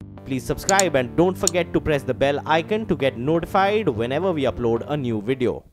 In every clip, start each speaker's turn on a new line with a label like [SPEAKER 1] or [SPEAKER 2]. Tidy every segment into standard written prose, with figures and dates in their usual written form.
[SPEAKER 1] Please subscribe and don't forget to press the bell icon to get notified whenever we upload a new video.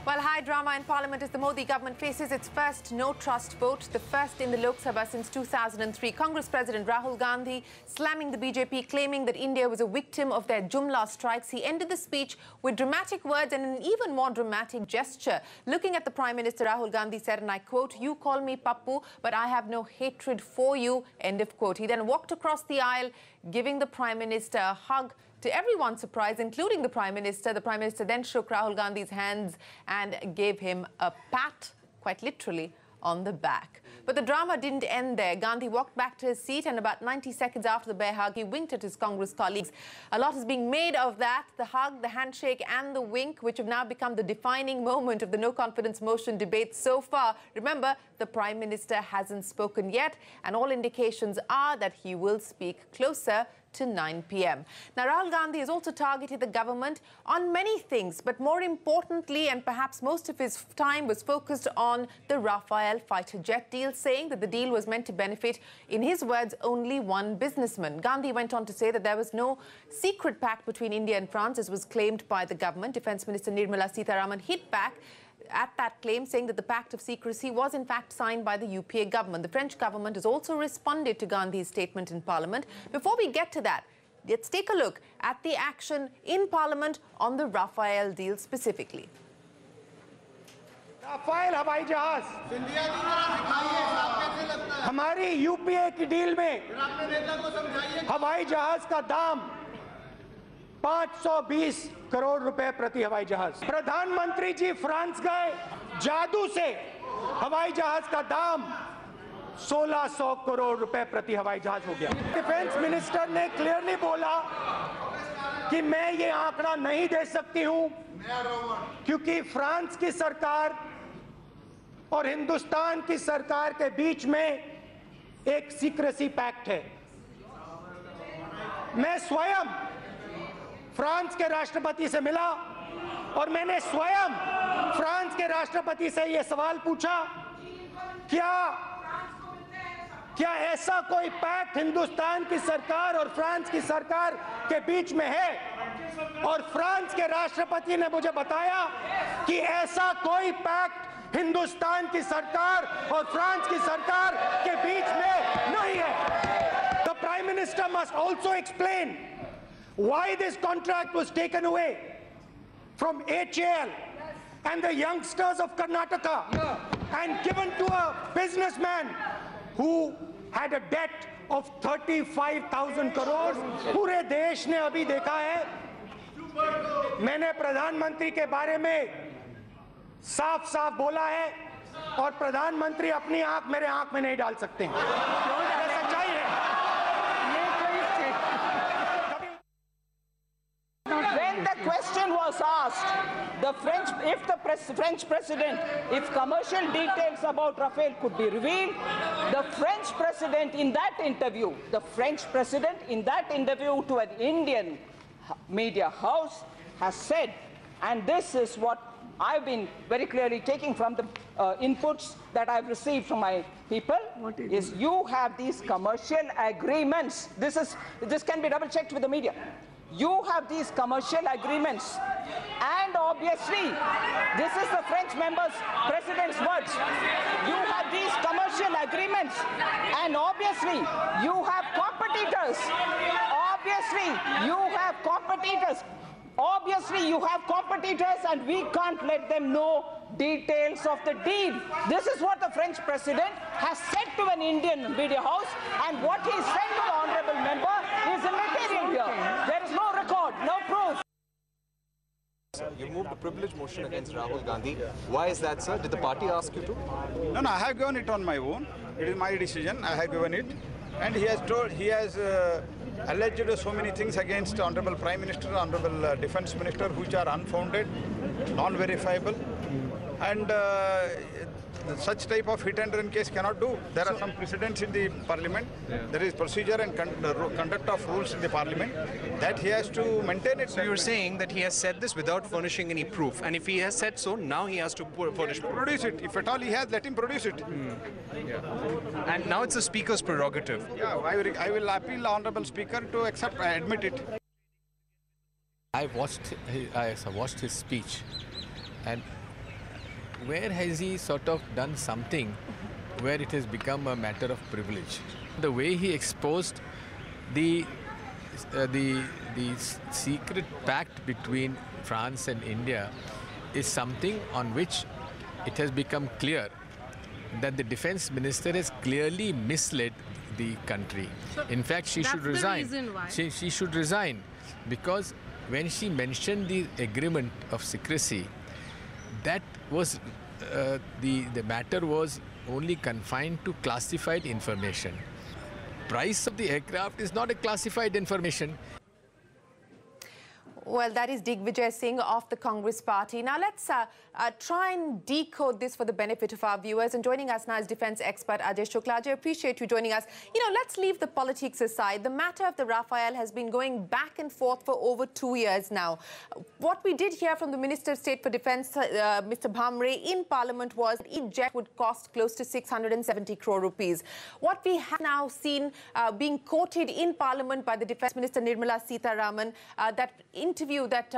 [SPEAKER 2] Well, high drama in Parliament as the Modi government faces its first no-trust vote, the first in the Lok Sabha since 2003. Congress President Rahul Gandhi slamming the BJP, claiming that India was a victim of their Jumla strikes. He ended the speech with dramatic words and an even more dramatic gesture. Looking at the Prime Minister, Rahul Gandhi said, and I quote, "You call me Pappu, but I have no hatred for you," end of quote. He then walked across the aisle, giving the Prime Minister a hug. To everyone's surprise, including the Prime Minister then shook Rahul Gandhi's hands and gave him a pat, quite literally, on the back. But the drama didn't end there. Gandhi walked back to his seat, and about 90 seconds after the bear hug, he winked at his Congress colleagues. A lot is being made of that, the hug, the handshake and the wink, which have now become the defining moment of the no-confidence motion debate so far. Remember, the Prime Minister hasn't spoken yet, and all indications are that he will speak closer to 9 p.m. Now, Rahul Gandhi has also targeted the government on many things, but more importantly, and perhaps most of his time was focused on the Rafale fighter jet deal, saying that the deal was meant to benefit, in his words, only one businessman. Gandhi went on to say that there was no secret pact between India and France, as was claimed by the government. Defence Minister Nirmala Sitharaman hit back at that claim, saying that the pact of secrecy was in fact signed by the UPA government. The French government has also responded to Gandhi's statement in Parliament. Before we get to that, let's take a look at the action in Parliament on the Rafale deal specifically.
[SPEAKER 3] Rafale हवाई जहाज हमारी UPA की deal में हवाई जहाज का दाम 520 करोड़ रुपए प्रति हवाई जहाज। प्रधानमंत्री जी फ्रांस गए, जादू से हवाई जहाज का दाम 1600 करोड़ रुपए प्रति हवाई जहाज हो गया। डिफेंस मिनिस्टर ने क्लियरली बोला कि मैं ये आंकड़ा नहीं दे सकती हूं क्योंकि फ्रांस की सरकार और हिंदुस्तान की सरकार के बीच में एक सीक्रेसी पैक्ट है। मैं स्वयं फ्रांस के राष्ट्रपति से मिला और मैंने स्वयं फ्रांस के राष्ट्रपति से यह सवाल पूछा, क्या ऐसा कोई पैक्ट हिंदुस्तान की सरकार और फ्रांस की सरकार के बीच में है? और फ्रांस के राष्ट्रपति ने मुझे बताया कि ऐसा कोई पैक्ट हिंदुस्तान की सरकार और फ्रांस की सरकार के बीच में नहीं है। The Prime Minister must also explain why this contract was taken away from HAL and the youngsters of Karnataka and given to a businessman who had a debt of 35,000 crores. पूरे देश ने अभी देखा है। मैंने प्रधानमंत्री के बारे में साफ साफ बोला है और प्रधानमंत्री अपनी आंख मेरे आंख में नहीं डाल सकते हैं। ये सच्चाई है।
[SPEAKER 4] When the question was asked, French president, if commercial details about Rafale could be revealed, the French president in that interview to an Indian media house has said, and this is what I've been very clearly taking from the inputs that I've received from my people, is you have these commercial agreements. This can be double checked with the media. You have these commercial agreements, and obviously, this is the French president's words. You have these commercial agreements, and obviously, you have competitors. Obviously, you have competitors, and we can't let them know details of the deal. This is what the French president has said to an Indian media house, and what he said to the honorable member is immaterial here. There is no record, no proof.
[SPEAKER 5] You moved a privilege motion against Rahul Gandhi. Why is that, sir? Did the party ask you to?
[SPEAKER 6] No, I have given it on my own. It is my decision. I have given it. And he has alleged so many things against Honorable Prime Minister, Honorable Defence Minister, which are unfounded, non-verifiable. And such type of hit and run case cannot do. There are some precedents in the parliament. There is procedure and conduct of rules in the parliament that he has to maintain it.
[SPEAKER 5] So you're saying that he has said this without furnishing any proof, and if he has said so, now he has to furnish proof.
[SPEAKER 6] Produce it. If at all he has, let him produce it.
[SPEAKER 5] And now it's the speaker's prerogative.
[SPEAKER 6] Yeah, I will appeal the honorable speaker to accept, admit it.
[SPEAKER 7] I watched his speech, and where has he sort of done something where it has become a matter of privilege? The way he exposed the secret pact between France and India is something on which it has become clear that the defense minister has clearly misled the country. In fact, she should resign.
[SPEAKER 8] The reason why.
[SPEAKER 7] She should resign, because when she mentioned the agreement of secrecy, that was the matter was only confined to classified information. Price of the aircraft is not a classified information.
[SPEAKER 2] Well, that is Digvijay Singh of the Congress Party. Now, let's try and decode this for the benefit of our viewers. And joining us now is defense expert Ajay Shukla. Ajay, appreciate you joining us. You know, let's leave the politics aside. The matter of the Rafale has been going back and forth for over 2 years now. What we did hear from the Minister of State for Defense, Mr. Bhamre, in Parliament was that each jet would cost close to 670 crore rupees. What we have now seen being quoted in Parliament by the Defense Minister Nirmala Sitharaman, that interview that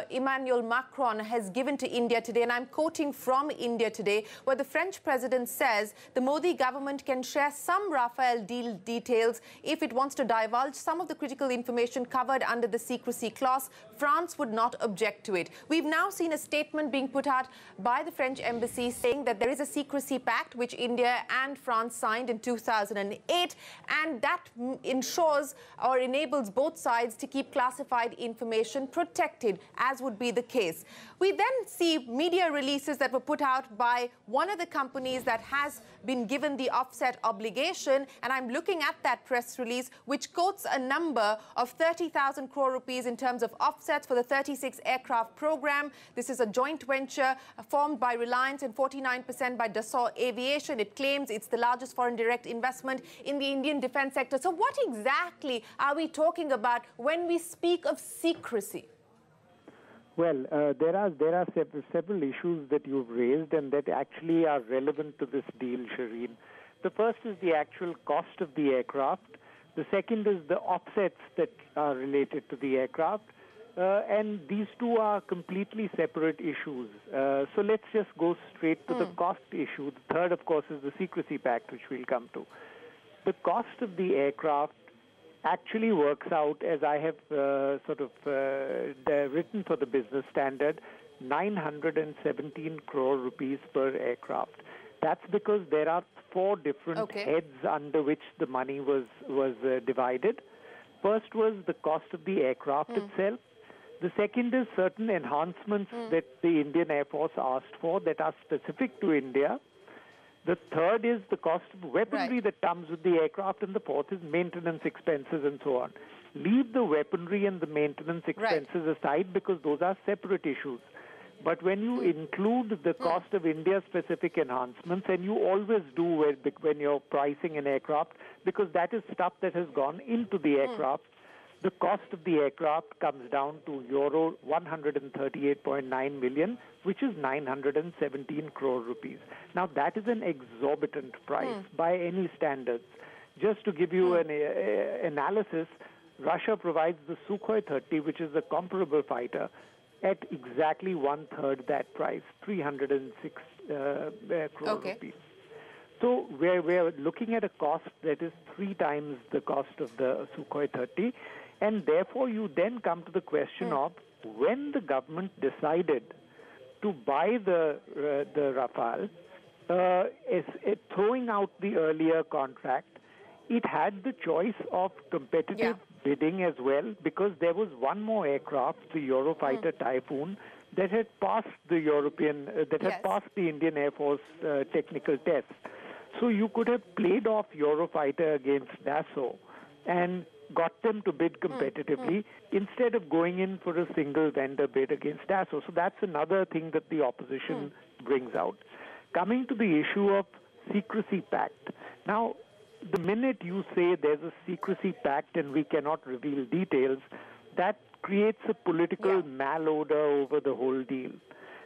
[SPEAKER 2] Emmanuel Macron has given to India today, and I'm quoting from India today, where the French president says the Modi government can share some Rafale deal details if it wants to divulge some of the critical information covered under the secrecy clause. France would not object to it. We've now seen a statement being put out by the French embassy saying that there is a secrecy pact which India and France signed in 2008, and that ensures or enables both sides to keep classified information protected, as would be the case. We then see media releases that were put out by one of the companies that has been given the offset obligation, and I'm looking at that press release, which quotes a number of 30,000 crore rupees in terms of offsets for the 36 aircraft program. This is a joint venture formed by Reliance and 49% by Dassault Aviation. It claims it's the largest foreign direct investment in the Indian defense sector. So what exactly are we talking about when we speak of secrecy?
[SPEAKER 9] Well, there are several issues that you've raised and that actually are relevant to this deal, Shireen. The first is the actual cost of the aircraft. The second is the offsets that are related to the aircraft. And these two are completely separate issues. So let's just go straight to the cost issue. The third, of course, is the secrecy pact, which we'll come to. The cost of the aircraft actually works out, as I have written for the Business Standard, 917 crore rupees per aircraft. That's because there are 4 different heads under which the money was divided. First was the cost of the aircraft itself. The second is certain enhancements that the Indian Air Force asked for that are specific to India. The third is the cost of weaponry that comes with the aircraft, and the fourth is maintenance expenses and so on. Leave the weaponry and the maintenance expenses aside because those are separate issues. But when you include the cost of India-specific enhancements, and you always do when you're pricing an aircraft, because that is stuff that has gone into the aircraft, the cost of the aircraft comes down to euro 138.9 million, which is 917 crore rupees. Now, that is an exorbitant price by any standards. Just to give you an analysis, Russia provides the Sukhoi 30, which is a comparable fighter, at exactly one-third that price, 306 crore rupees. So we're looking at a cost that is 3 times the cost of the Sukhoi 30. And therefore, you then come to the question of when the government decided to buy the Rafale, throwing out the earlier contract, it had the choice of competitive bidding as well, because there was one more aircraft, the Eurofighter Typhoon, that had passed the passed the Indian Air Force technical tests. So you could have played off Eurofighter against Dassault and got them to bid competitively instead of going in for a single vendor bid against Dassault. So that's another thing that the opposition brings out. Coming to the issue of secrecy pact. Now, the minute you say there's a secrecy pact and we cannot reveal details, that creates a political malodor over the whole deal.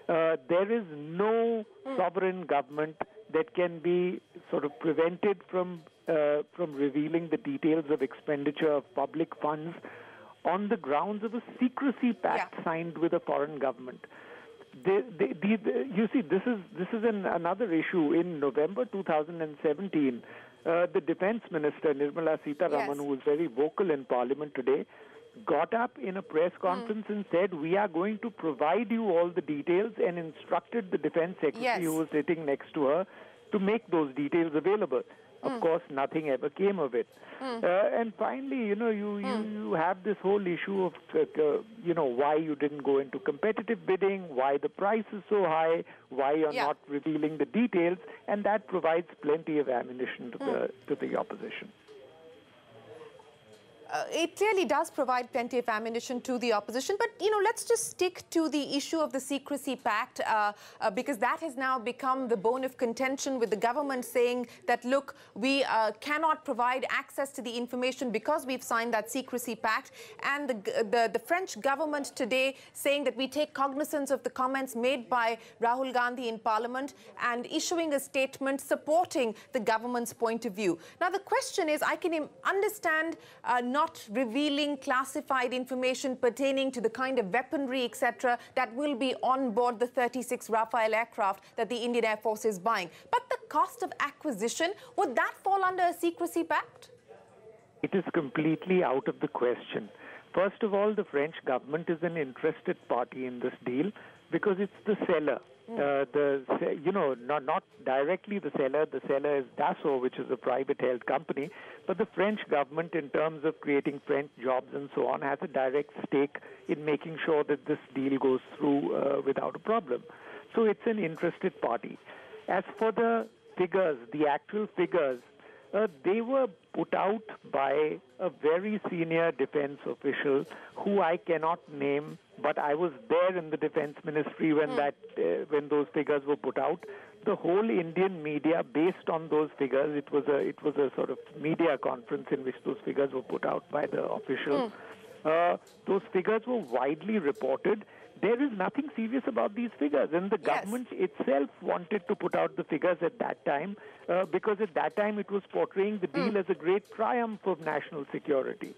[SPEAKER 9] There is no sovereign government that can be sort of prevented from revealing the details of expenditure of public funds on the grounds of a secrecy pact signed with a foreign government. You see, this is another issue. In November 2017, the Defense Minister, Nirmala Sitharaman, who was very vocal in Parliament today, got up in a press conference and said, we are going to provide you all the details, and instructed the Defense Secretary, who was sitting next to her, to make those details available. Of course, nothing ever came of it. And finally, you have this whole issue of, why you didn't go into competitive bidding, why the price is so high, why you're not revealing the details, and that provides plenty of ammunition to the opposition.
[SPEAKER 2] It clearly does provide plenty of ammunition to the opposition. But, let's just stick to the issue of the secrecy pact, because that has now become the bone of contention, with the government saying that, look, we cannot provide access to the information because we've signed that secrecy pact. And the French government today saying that we take cognizance of the comments made by Rahul Gandhi in Parliament and issuing a statement supporting the government's point of view. Now, the question is, I can understand not revealing classified information pertaining to the kind of weaponry, etc., that will be on board the 36 Rafale aircraft that the Indian Air Force is buying. But the cost of acquisition, would that fall under a secrecy pact?
[SPEAKER 9] It is completely out of the question. First of all, the French government is an interested party in this deal because it's the seller. Not directly the seller. The seller is Dassault, which is a private-held company. But the French government, in terms of creating French jobs and so on, has a direct stake in making sure that this deal goes through without a problem. So it's an interested party. As for the figures, the actual figures, they were put out by a very senior defense official who I cannot name, but I was there in the defense ministry when when those figures were put out. The whole Indian media, based on those figures, it was a sort of media conference in which those figures were put out by the official. Those figures were widely reported. There is nothing serious about these figures, and the government itself wanted to put out the figures at that time because at that time it was portraying the deal as a great triumph of national security.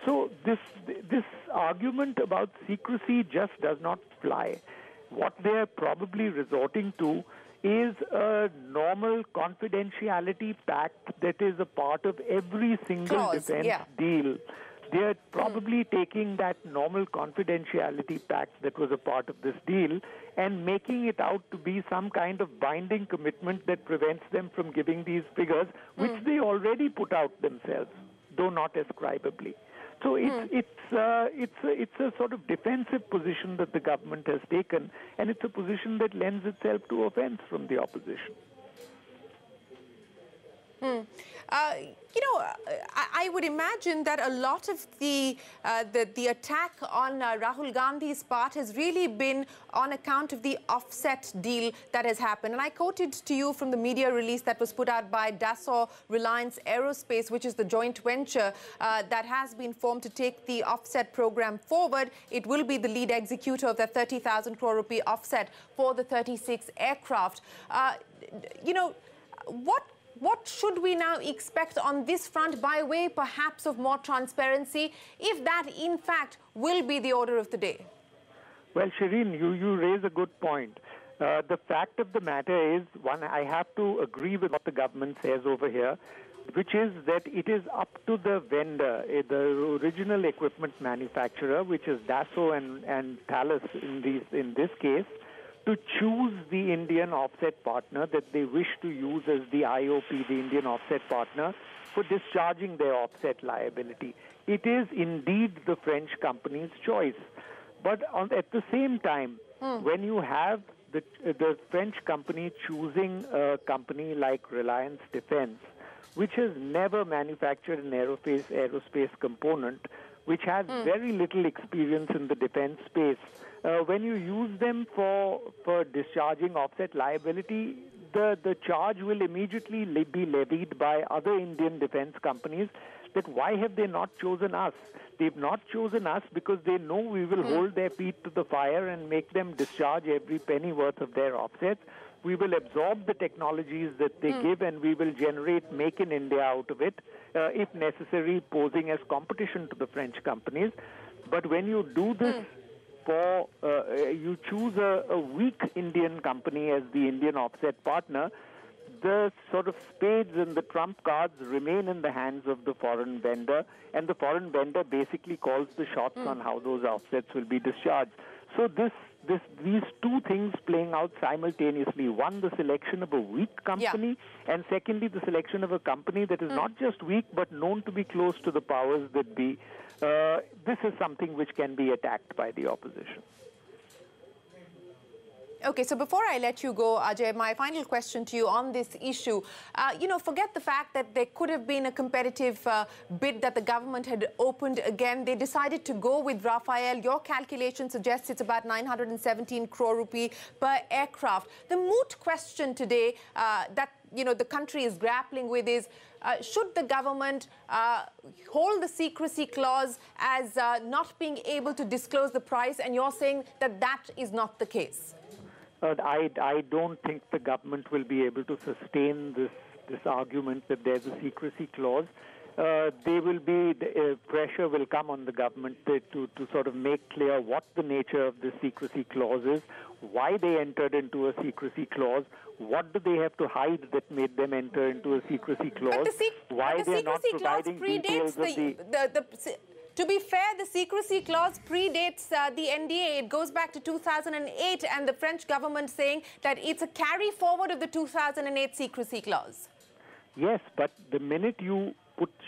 [SPEAKER 9] So this argument about secrecy just does not fly. What they're probably resorting to is a normal confidentiality pact that is a part of every single defense deal. They're probably taking that normal confidentiality pact that was a part of this deal and making it out to be some kind of binding commitment that prevents them from giving these figures, which they already put out themselves, though not ascribably. So it's a sort of defensive position that the government has taken, and it's a position that lends itself to offense from the opposition.
[SPEAKER 2] I would imagine that a lot of the attack on Rahul Gandhi's part has really been on account of the offset deal that has happened. And I quoted to you from the media release that was put out by Dassault Reliance Aerospace, which is the joint venture that has been formed to take the offset program forward. It will be the lead executor of the 30,000 crore rupee offset for the 36 aircraft. What should we now expect on this front by way, perhaps, of more transparency, if that, in fact, will be the order of the day?
[SPEAKER 9] Well, Shireen, you raise a good point. The fact of the matter is, one, I have to agree with what the government says over here, which is that it is up to the vendor, the original equipment manufacturer, which is Dassault and Thales in this case, to choose the Indian offset partner that they wish to use as the IOP, the Indian offset partner, for discharging their offset liability. It is indeed the French company's choice. But at the same time, when you have the French company choosing a company like Reliance Defense, which has never manufactured an aerospace component, which has very little experience in the defense space, when you use them for discharging offset liability, the charge will immediately be levied by other Indian defense companies that why have they not chosen us? They've not chosen us because they know we will hold their feet to the fire and make them discharge every penny worth of their offsets. We will absorb the technologies that they give, and we will generate Make in India out of it, if necessary, posing as competition to the French companies. But when you do this you choose a weak Indian company as the Indian offset partner, the sort of spades and the trump cards remain in the hands of the foreign vendor, and the foreign vendor basically calls the shots on how those offsets will be discharged. So these two things playing out simultaneously. One, the selection of a weak company, and secondly, the selection of a company that is not just weak but known to be close to the powers that be. This is something which can be attacked by the opposition.
[SPEAKER 2] Okay, so before I let you go, Ajay, my final question to you on this issue. Forget the fact that there could have been a competitive bid that the government had opened again. They decided to go with Rafael. Your calculation suggests it's about 917 crore rupee per aircraft. The moot question today that the country is grappling with is, should the government hold the secrecy clause as not being able to disclose the price? And you're saying that that is not the case.
[SPEAKER 9] I don't think the government will be able to sustain this argument that there's a secrecy clause. Pressure will come on the government to sort of make clear what the nature of this secrecy clause is, why they entered into a secrecy clause, what do they have to hide that made them enter into a secrecy clause, why they're not providing details of the...
[SPEAKER 2] To be fair, the secrecy clause predates the NDA. It goes back to 2008, and the French government saying that it's a carry forward of the 2008 secrecy clause.
[SPEAKER 9] Yes, but the minute you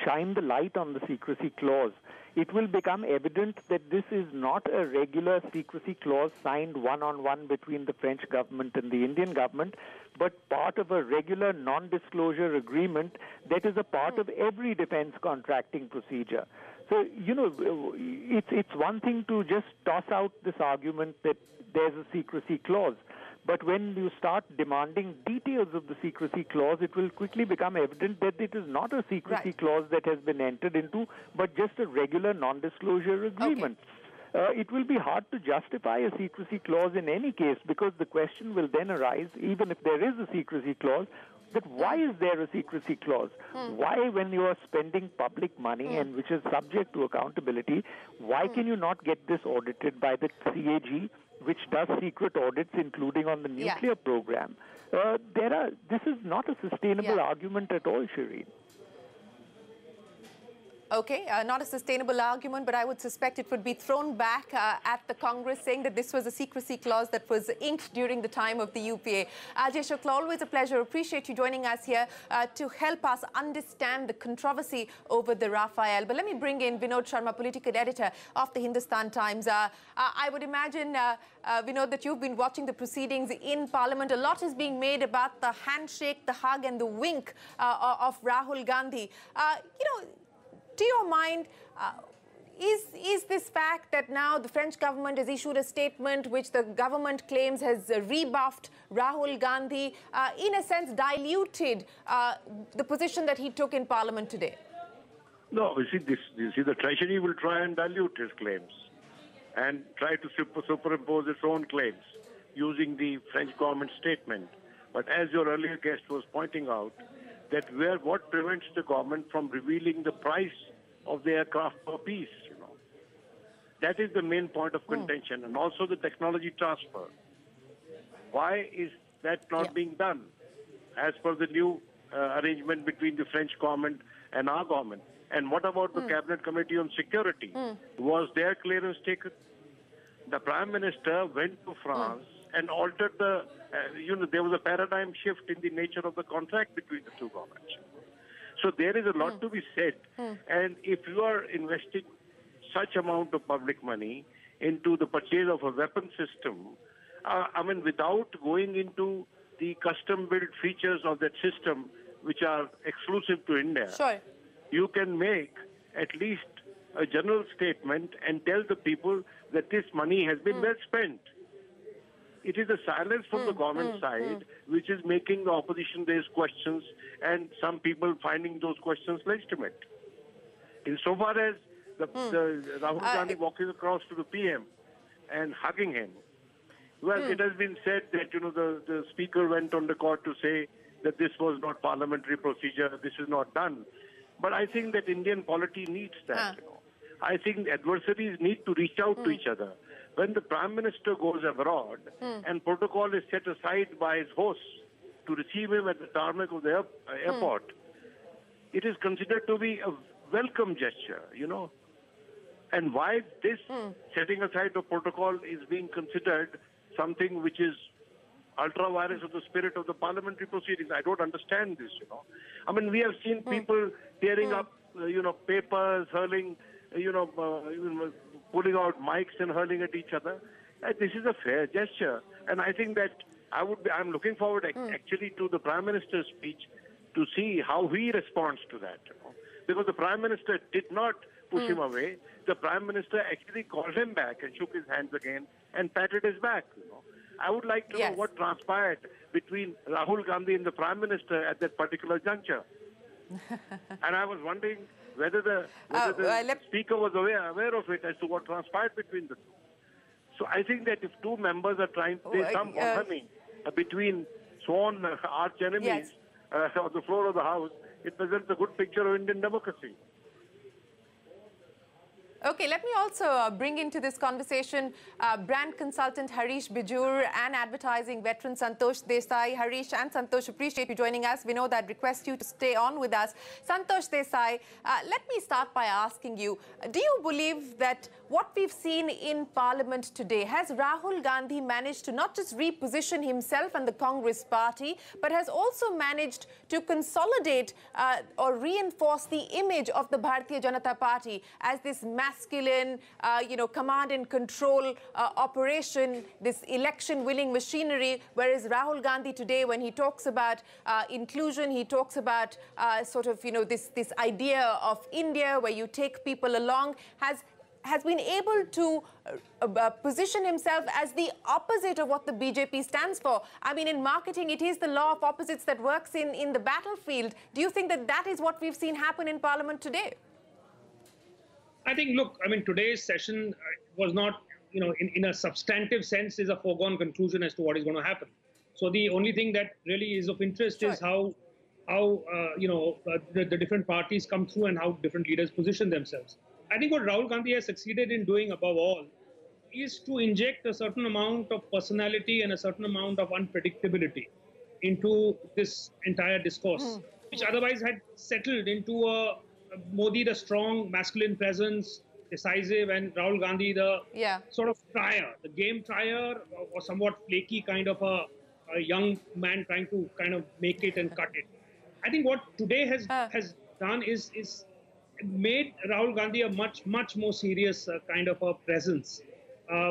[SPEAKER 9] shine the light on the secrecy clause, it will become evident that this is not a regular secrecy clause signed one-on-one between the French government and the Indian government, but part of a regular non-disclosure agreement that is a part of every defense contracting procedure. So, it's one thing to just toss out this argument that there's a secrecy clause. But when you start demanding details of the secrecy clause, it will quickly become evident that it is not a secrecy clause that has been entered into, but just a regular non-disclosure agreement. Okay. It will be hard to justify a secrecy clause in any case, because the question will then arise, even if there is a secrecy clause, that why is there a secrecy clause? Why, when you are spending public money and which is subject to accountability, why can you not get this audited by the CAG, which does secret audits, including on the nuclear program? This is not a sustainable argument at all, Shireen.
[SPEAKER 2] Okay, not a sustainable argument, but I would suspect it would be thrown back at the Congress, saying that this was a secrecy clause that was inked during the time of the UPA. Ajay Shukla, always a pleasure. Appreciate you joining us here to help us understand the controversy over the Rafael. But let me bring in Vinod Sharma, political editor of the Hindustan Times. I would imagine, Vinod, that you've been watching the proceedings in Parliament. A lot is being made about the handshake, the hug and the wink of Rahul Gandhi. To your mind, is this fact that now the French government has issued a statement which the government claims has rebuffed Rahul Gandhi, in a sense diluted the position that he took in Parliament today?
[SPEAKER 8] No, you see, the Treasury will try and dilute his claims and try to superimpose its own claims using the French government statement. But as your earlier guest was pointing out, that what prevents the government from revealing the price of the aircraft per piece, That is the main point of contention, and also the technology transfer. Why is that not being done as per the new arrangement between the French government and our government? And what about the Cabinet Committee on Security? Was their clearance taken? The Prime Minister went to France and altered there was a paradigm shift in the nature of the contract between the two governments. So there is a lot to be said. And if you are investing such amount of public money into the purchase of a weapon system, without going into the custom-built features of that system, which are exclusive to India, you can make at least a general statement and tell the people that this money has been well spent. It is the silence from the government side which is making the opposition raise questions and some people finding those questions legitimate. Insofar as the Rahul Gandhi walking across to the PM and hugging him, well, it has been said that, the speaker went on record to say that this was not parliamentary procedure, this is not done. But I think that Indian polity needs that. I think adversaries need to reach out to each other. When the Prime Minister goes abroad and protocol is set aside by his hosts to receive him at the tarmac of the airport, it is considered to be a welcome gesture, And why this setting aside of protocol is being considered something which is ultra-virus of the spirit of the parliamentary proceedings? I don't understand this, I mean, we have seen people tearing up, papers, hurling, pulling out mics and hurling at each other. This is a fair gesture. And I think that I'm looking forward actually to the Prime Minister's speech to see how he responds to that, Because the Prime Minister did not push him away. The Prime Minister actually called him back and shook his hands again and patted his back, I would like to know what transpired between Rahul Gandhi and the Prime Minister at that particular juncture. And I was wondering whether the Speaker was aware of it as to what transpired between the two. So I think that if two members are trying to say some harmony between sworn arch enemies on the floor of the House, it presents a good picture of Indian democracy.
[SPEAKER 2] Okay, let me also bring into this conversation brand consultant Harish Majhi and advertising veteran Santosh Desai. Harish and Santosh, appreciate you joining us. Vinod, I'd request you to stay on with us. Santosh Desai, let me start by asking you, do you believe that what we've seen in Parliament today, has Rahul Gandhi managed to not just reposition himself and the Congress party, but has also managed to consolidate or reinforce the image of the Bharatiya Janata Party as this masculine, command and control operation, this election-winning machinery, whereas Rahul Gandhi today, when he talks about inclusion, he talks about this idea of India where you take people along, has been able to position himself as the opposite of what the BJP stands for. I mean, in marketing, it is the law of opposites that works in the battlefield. Do you think that that is what we've seen happen in Parliament today?
[SPEAKER 10] I think, look, I mean, today's session was not, in a substantive sense, is a foregone conclusion as to what is going to happen. So the only thing that really is of interest is how the different parties come through and how different leaders position themselves. I think what Rahul Gandhi has succeeded in doing above all is to inject a certain amount of personality and a certain amount of unpredictability into this entire discourse, which otherwise had settled into a Modi, the strong masculine presence, decisive, and Rahul Gandhi, the sort of trier, the game trier, or somewhat flaky kind of a young man trying to kind of make it and cut it. I think what today has done is made Rahul Gandhi a much more serious kind of a presence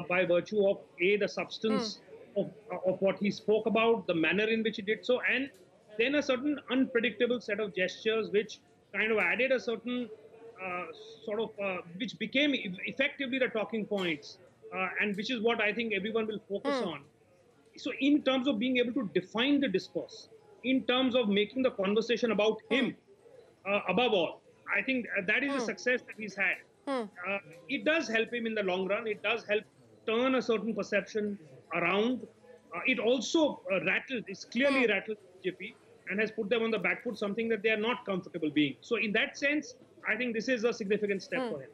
[SPEAKER 10] by virtue of the substance of what he spoke about, the manner in which he did so, and then a certain unpredictable set of gestures which kind of added a certain which became effectively the talking points, and which is what I think everyone will focus on. So in terms of being able to define the discourse, in terms of making the conversation about him, above all, I think that is a success that he's had. It does help him in the long run. It does help turn a certain perception around. It also it's clearly rattled BJP and has put them on the back foot, something that they are not comfortable being. So in that sense, I think this is a significant step for him.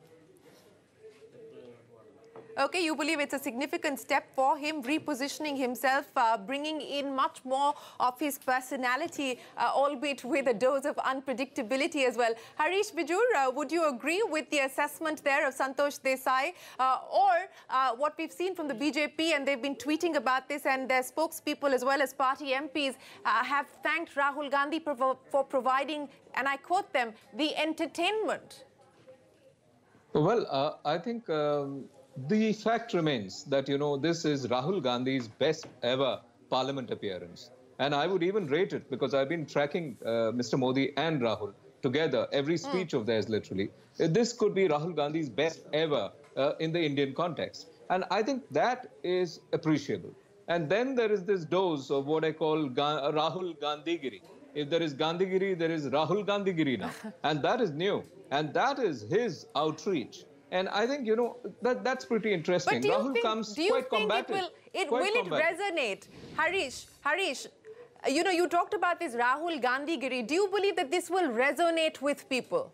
[SPEAKER 2] Okay, you believe it's a significant step for him, repositioning himself, bringing in much more of his personality, albeit with a dose of unpredictability as well. Harish Majhi, would you agree with the assessment there of Santosh Desai? Or what we've seen from the BJP, and they've been tweeting about this, and their spokespeople as well as party MPs have thanked Rahul Gandhi for providing, and I quote them, the entertainment.
[SPEAKER 11] Well, I think the fact remains that, this is Rahul Gandhi's best ever parliament appearance. And I would even rate it, because I've been tracking Mr. Modi and Rahul together, every speech of theirs literally. This could be Rahul Gandhi's best ever in the Indian context. And I think that is appreciable. And then there is this dose of what I call Rahul Gandhigiri. If there is Gandhigiri, there is Rahul Gandhigiri now. And that is new. And that is his outreach. And I think, you know, that's pretty interesting. Rahul comes quite combative.
[SPEAKER 2] Will it resonate? Harish, you know, you talked about this Rahul Gandhigiri. Do you believe that this will resonate with people?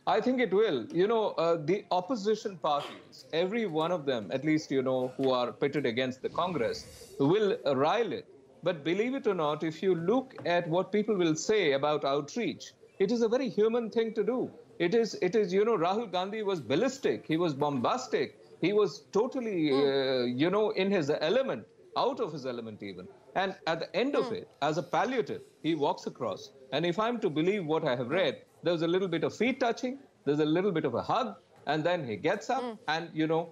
[SPEAKER 11] I think it will. You know, the opposition parties, every one of them, at least, you know, who are pitted against the Congress, will rile it. But believe it or not, if you look at what people will say about outreach, it is a very human thing to do. It is, you know, Rahul Gandhi was ballistic. He was bombastic. He was totally, you know, in his element, out of his element even. And at the end of it, as a palliative, he walks across. And if I'm to believe what I have read, there's a little bit of feet touching, there's a little bit of a hug, and then he gets up and, you know,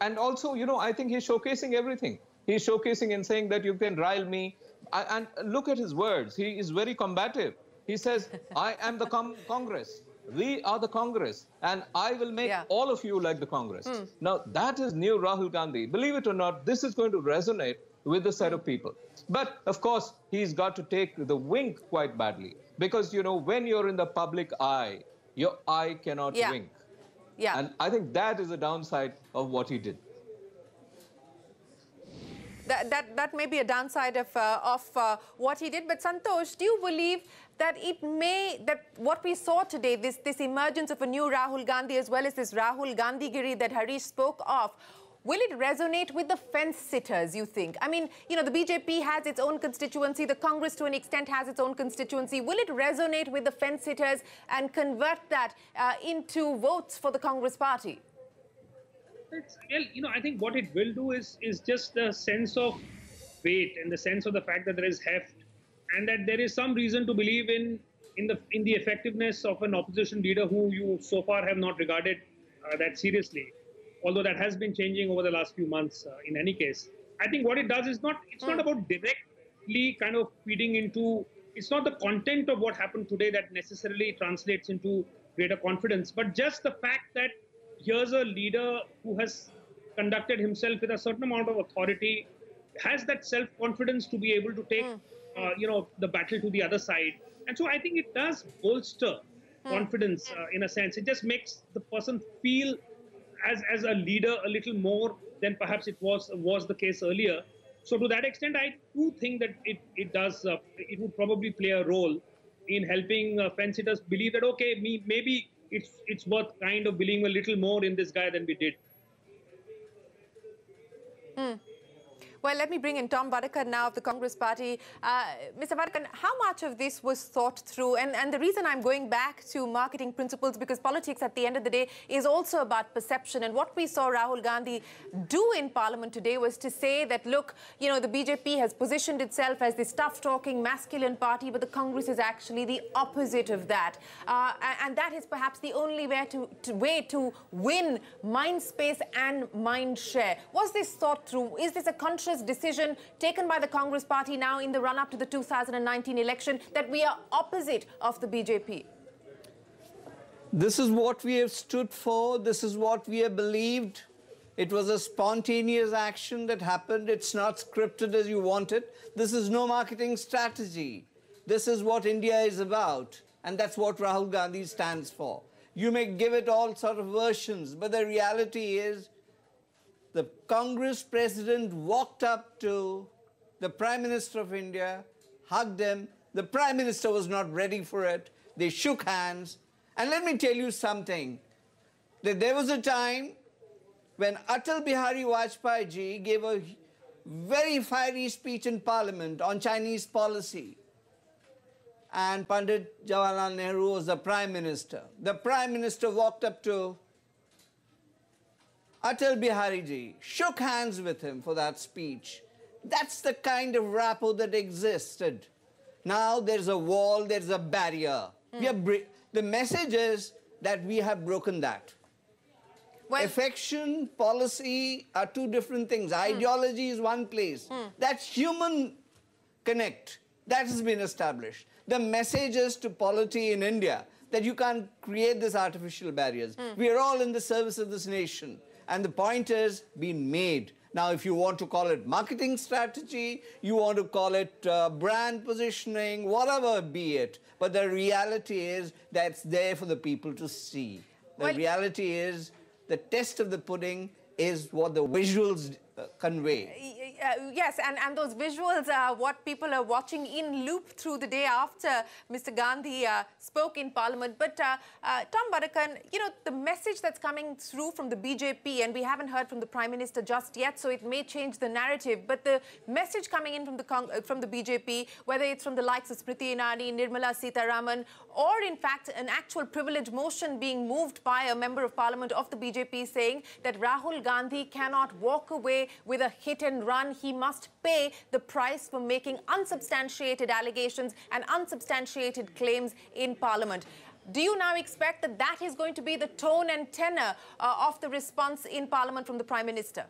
[SPEAKER 11] and also, you know, I think he's showcasing everything. He's showcasing and saying that you can rile me. And look at his words. He is very combative. He says, I am the Congress. We are the Congress. And I will make all of you like the Congress. Now, that is new Rahul Gandhi. Believe it or not, this is going to resonate with a set of people. But, of course, he's got to take the wink quite badly. Because, you know, when you're in the public eye, your eye cannot wink. And I think that is a downside of what he did.
[SPEAKER 2] That may be a downside of what he did. But Santosh, do you believe that that what we saw today, this emergence of a new Rahul Gandhi as well as this Rahul Gandhigiri that Harish spoke of, will it resonate with the fence-sitters, you think? I mean, you know, the BJP has its own constituency. The Congress, to an extent, has its own constituency. Will it resonate with the fence-sitters and convert that into votes for the Congress party?
[SPEAKER 10] Well, you know, I think what it will do is just the sense of weight and the sense of the fact that there is heft and that there is some reason to believe in the effectiveness of an opposition leader who you so far have not regarded that seriously. Although that has been changing over the last few months in any case. I think what it does is it's not about directly kind of feeding into, it's not the content of what happened today that necessarily translates into greater confidence, but just the fact that here's a leader who has conducted himself with a certain amount of authority, has that self-confidence to be able to take, you know, the battle to the other side. And so I think it does bolster confidence in a sense. It just makes the person feel as a leader a little more than perhaps it was the case earlier. So to that extent, I do think that it does, it would probably play a role in helping fence-sitters believe that, okay, maybe it's worth kind of believing a little more in this guy than we did.
[SPEAKER 2] Well, let me bring in Tom Vadakar now of the Congress Party. Mr. Vadakar, how much of this was thought through? And the reason I'm going back to marketing principles, because politics at the end of the day is also about perception. And what we saw Rahul Gandhi do in Parliament today was to say that, look, you know, the BJP has positioned itself as this tough-talking, masculine party, but the Congress is actually the opposite of that. And that is perhaps the only way to win mind space and mind share. Was this thought through? Is this a conscious decision taken by the Congress party now in the run-up to the 2019 election that we are opposite of the BJP?
[SPEAKER 12] This is what we have stood for. This is what we have believed. It was a spontaneous action that happened. It's not scripted as you want it. This is no marketing strategy. This is what India is about. And that's what Rahul Gandhi stands for. You may give it all sort of versions, but the reality is the Congress president walked up to the Prime Minister of India, hugged him. The Prime Minister was not ready for it. They shook hands. And let me tell you something, that there was a time when Atal Bihari Vajpayee ji gave a very fiery speech in Parliament on Chinese policy. And Pandit Jawaharlal Nehru was the Prime Minister. The Prime Minister walked up to Atal Bihari ji, shook hands with him for that speech. That's the kind of rapport that existed. Now there's a wall, there's a barrier. The message is that we have broken that. Well, affection, policy are two different things. Ideology is one place. That's human connect. That has been established. The message is to polity in India that you can't create these artificial barriers. We are all in the service of this nation. And the point is being made. Now, if you want to call it marketing strategy, you want to call it brand positioning, whatever be it, but the reality is that's there for the people to see. The reality is the test of the pudding is what the visuals convey.
[SPEAKER 2] Yes, and those visuals are what people are watching in loop through the day after Mr. Gandhi spoke in Parliament. But Tom Badakan, you know, the message that's coming through from the BJP, and we haven't heard from the Prime Minister just yet, so it may change the narrative, but the message coming in from the BJP, whether it's from the likes of Smriti Irani, Nirmala Sitharaman, or in fact an actual privilege motion being moved by a member of Parliament of the BJP saying that Rahul Gandhi cannot walk away with a hit and run. He must pay the price for making unsubstantiated allegations and unsubstantiated claims in Parliament. Do you now expect that that is going to be the tone and tenor of the response in Parliament from the Prime Minister?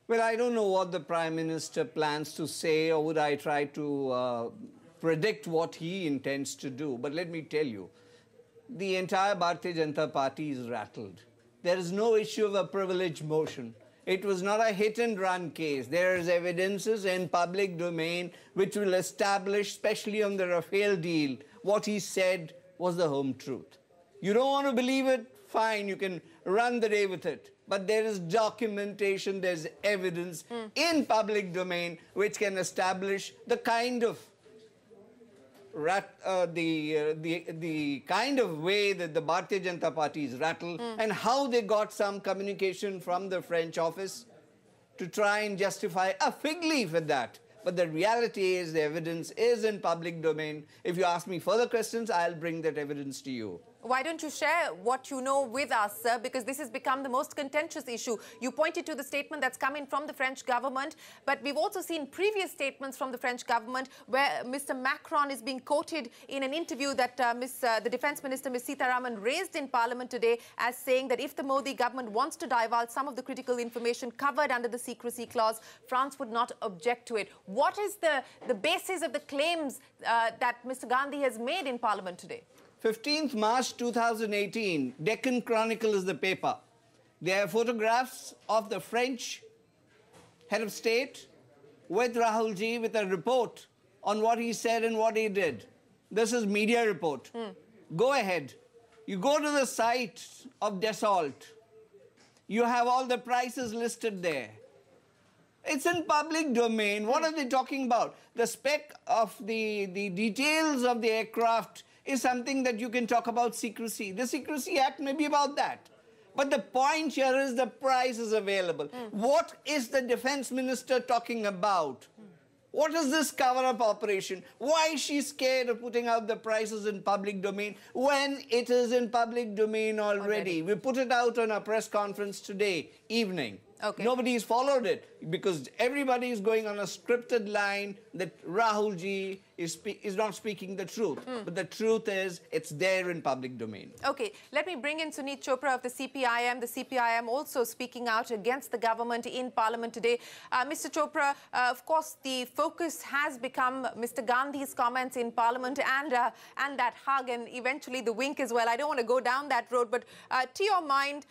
[SPEAKER 12] Well, I don't know what the Prime Minister plans to say, or would I try to predict what he intends to do. But let me tell you, the entire Bharatiya Janata Party is rattled. There is no issue of a privilege motion. It was not a hit-and-run case. There is evidences in public domain which will establish, especially on the Rafale deal, what he said was the home truth. You don't want to believe it? Fine, you can run the day with it. But there is documentation, there's evidence in public domain which can establish the kind of the kind of way that the Bharatiya Janata Party is rattled and how they got some communication from the French office to try and justify a fig leaf with that. But the reality is the evidence is in public domain. If you ask me further questions, I'll bring that evidence to you.
[SPEAKER 2] Why don't you share what you know with us, sir? Because this has become the most contentious issue. You pointed to the statement that's come in from the French government, but we've also seen previous statements from the French government where Mr. Macron is being quoted in an interview that the Defence Minister, Ms. Sitharaman, raised in Parliament today as saying that if the Modi government wants to divulge some of the critical information covered under the secrecy clause, France would not object to it. What is the basis of the claims that Mr. Gandhi has made in Parliament today?
[SPEAKER 12] 15th March 2018, Deccan Chronicle is the paper. There are photographs of the French head of state with Rahul Ji with a report on what he said and what he did. This is media report. Go ahead. You go to the site of Dassault. You have all the prices listed there. It's in public domain. What are they talking about? The spec of the details of the aircraft is something that you can talk about secrecy. The Secrecy Act may be about that. But the point here is the price is available. What is the defense minister talking about? What is this cover-up operation? Why is she scared of putting out the prices in public domain when it is in public domain already? We put it out on a press conference today evening. Nobody's followed it because everybody is going on a scripted line that Rahul Ji is not speaking the truth. But the truth is, it's there in public domain.
[SPEAKER 2] Okay, let me bring in Suneet Chopra of the CPIM. The CPIM also speaking out against the government in Parliament today. Mr. Chopra, of course, the focus has become Mr. Gandhi's comments in Parliament and that hug and eventually the wink as well. I don't want to go down that road, but to your mind,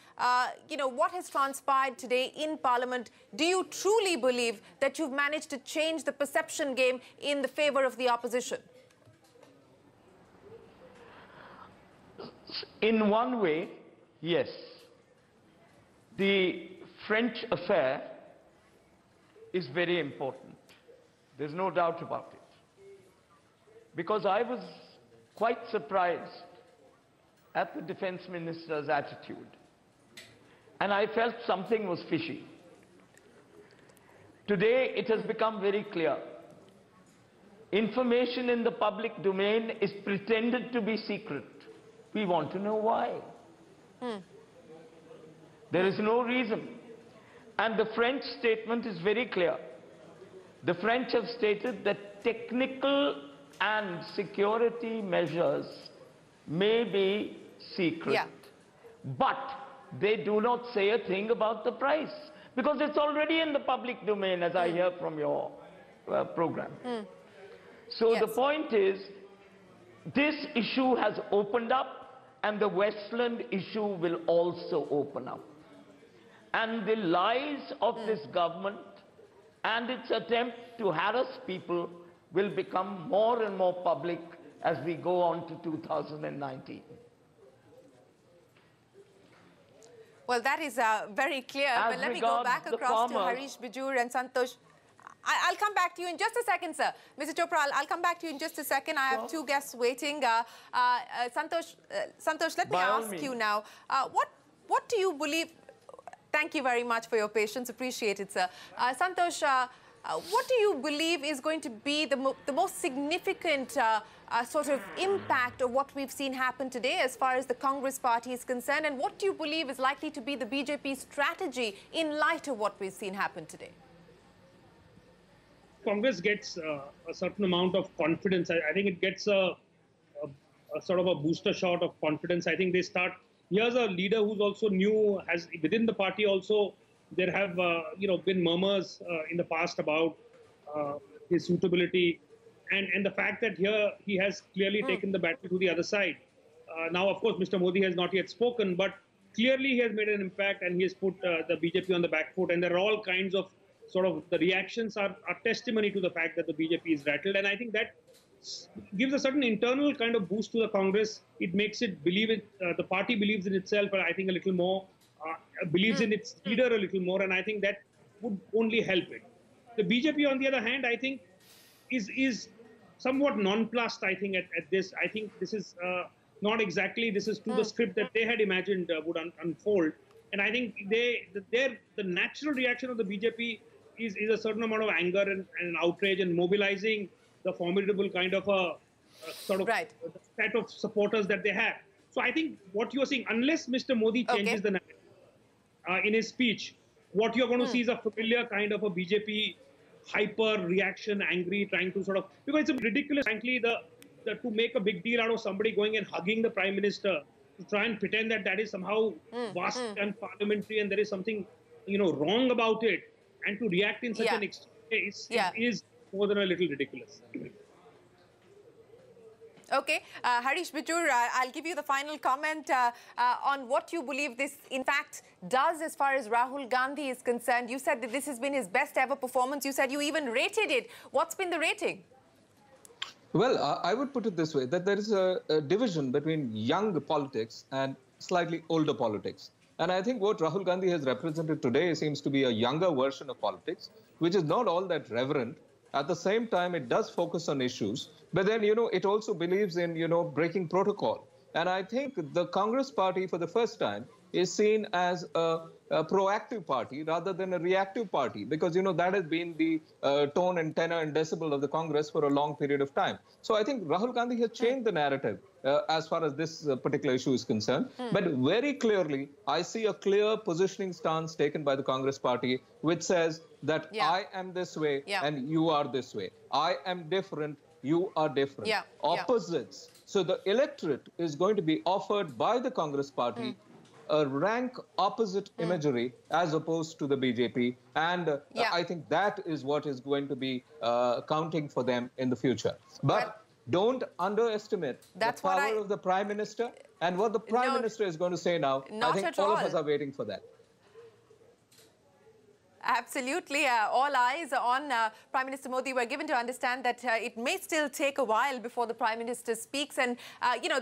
[SPEAKER 2] you know, what has transpired today in Parliament? Do you truly believe that you've managed to change the perception game in the favour of the opposition?
[SPEAKER 13] In one way, yes. The French affair is very important. There's no doubt about it. Because I was quite surprised at the defense minister's attitude. And I felt something was fishy. Today, it has become very clear. Information in the public domain is pretended to be secret. We want to know why. There is no reason. And the French statement is very clear. The French have stated that technical and security measures may be secret. But they do not say a thing about the price. Because it's already in the public domain, as I hear from your program. So the point is, this issue has opened up, and the Westland issue will also open up. And the lies of this government and its attempt to harass people will become more and more public as we go on to 2019.
[SPEAKER 2] Well, that is very clear. But let me go back across to Harish Majhi and Santosh. I'll come back to you in just a second, sir. Mr. Chopra, I'll come back to you in just a second. I have two guests waiting. Santosh, let me ask you now. What do you believe? Thank you very much for your patience. Appreciate it, sir. Santosh, what do you believe is going to be the most significant sort of impact of what we've seen happen today as far as the Congress party is concerned? And what do you believe is likely to be the BJP strategy in light of what we've seen happen today?
[SPEAKER 10] Congress gets a certain amount of confidence. I think it gets a sort of a booster shot of confidence. I think they start. Here's a leader who's also new. Has within the party also there have been murmurs in the past about his suitability, and the fact that here he has clearly taken the battle to the other side. Now, of course, Mr. Modi has not yet spoken, but clearly he has made an impact and he has put the BJP on the back foot. And there are all kinds of sort of the reactions are testimony to the fact that the BJP is rattled. And I think that gives a certain internal kind of boost to the Congress. It makes it believe it, the party believes in itself, but I think a little more, believes in its leader a little more. And I think that would only help it. The BJP, on the other hand, I think is somewhat nonplussed, I think, at this. I think this is not exactly, this is to the script that they had imagined would unfold. And I think the natural reaction of the BJP is a certain amount of anger and outrage and mobilizing the formidable kind of a sort of set of supporters that they have. So I think what you're seeing, unless Mr. Modi changes the narrative in his speech, what you're going to see is a familiar kind of a BJP hyper reaction, angry, trying to sort of, because it's ridiculous, frankly, to make a big deal out of somebody going and hugging the Prime Minister, to try and pretend that that is somehow vast and parliamentary and there is something, wrong about it, and to react in such an extreme case is more than a little ridiculous.
[SPEAKER 2] Okay, Harish Majhi, I'll give you the final comment on what you believe this, in fact, does as far as Rahul Gandhi is concerned. You said that this has been his best ever performance. You said you even rated it. What's been the rating?
[SPEAKER 11] Well, I would put it this way, that there is a division between young politics and slightly older politics. And I think what Rahul Gandhi has represented today seems to be a younger version of politics, which is not all that reverent. At the same time, it does focus on issues, but then, it also believes in, breaking protocol. And I think the Congress party, for the first time, is seen as a proactive party rather than a reactive party, because, that has been the tone and tenor and decibel of the Congress for a long period of time. So I think Rahul Gandhi has changed the narrative as far as this particular issue is concerned. But very clearly, I see a clear positioning stance taken by the Congress party, which says that I am this way and you are this way. I am different, you are different. Opposites. So the electorate is going to be offered by the Congress party a rank opposite imagery as opposed to the BJP. And I think that is what is going to be counting for them in the future. But don't underestimate the power of the Prime Minister and what the Prime Minister is going to say now. I think all of us are waiting for that.
[SPEAKER 2] Absolutely. All eyes on Prime Minister Modi. Were given to understand that it may still take a while before the Prime Minister speaks. And,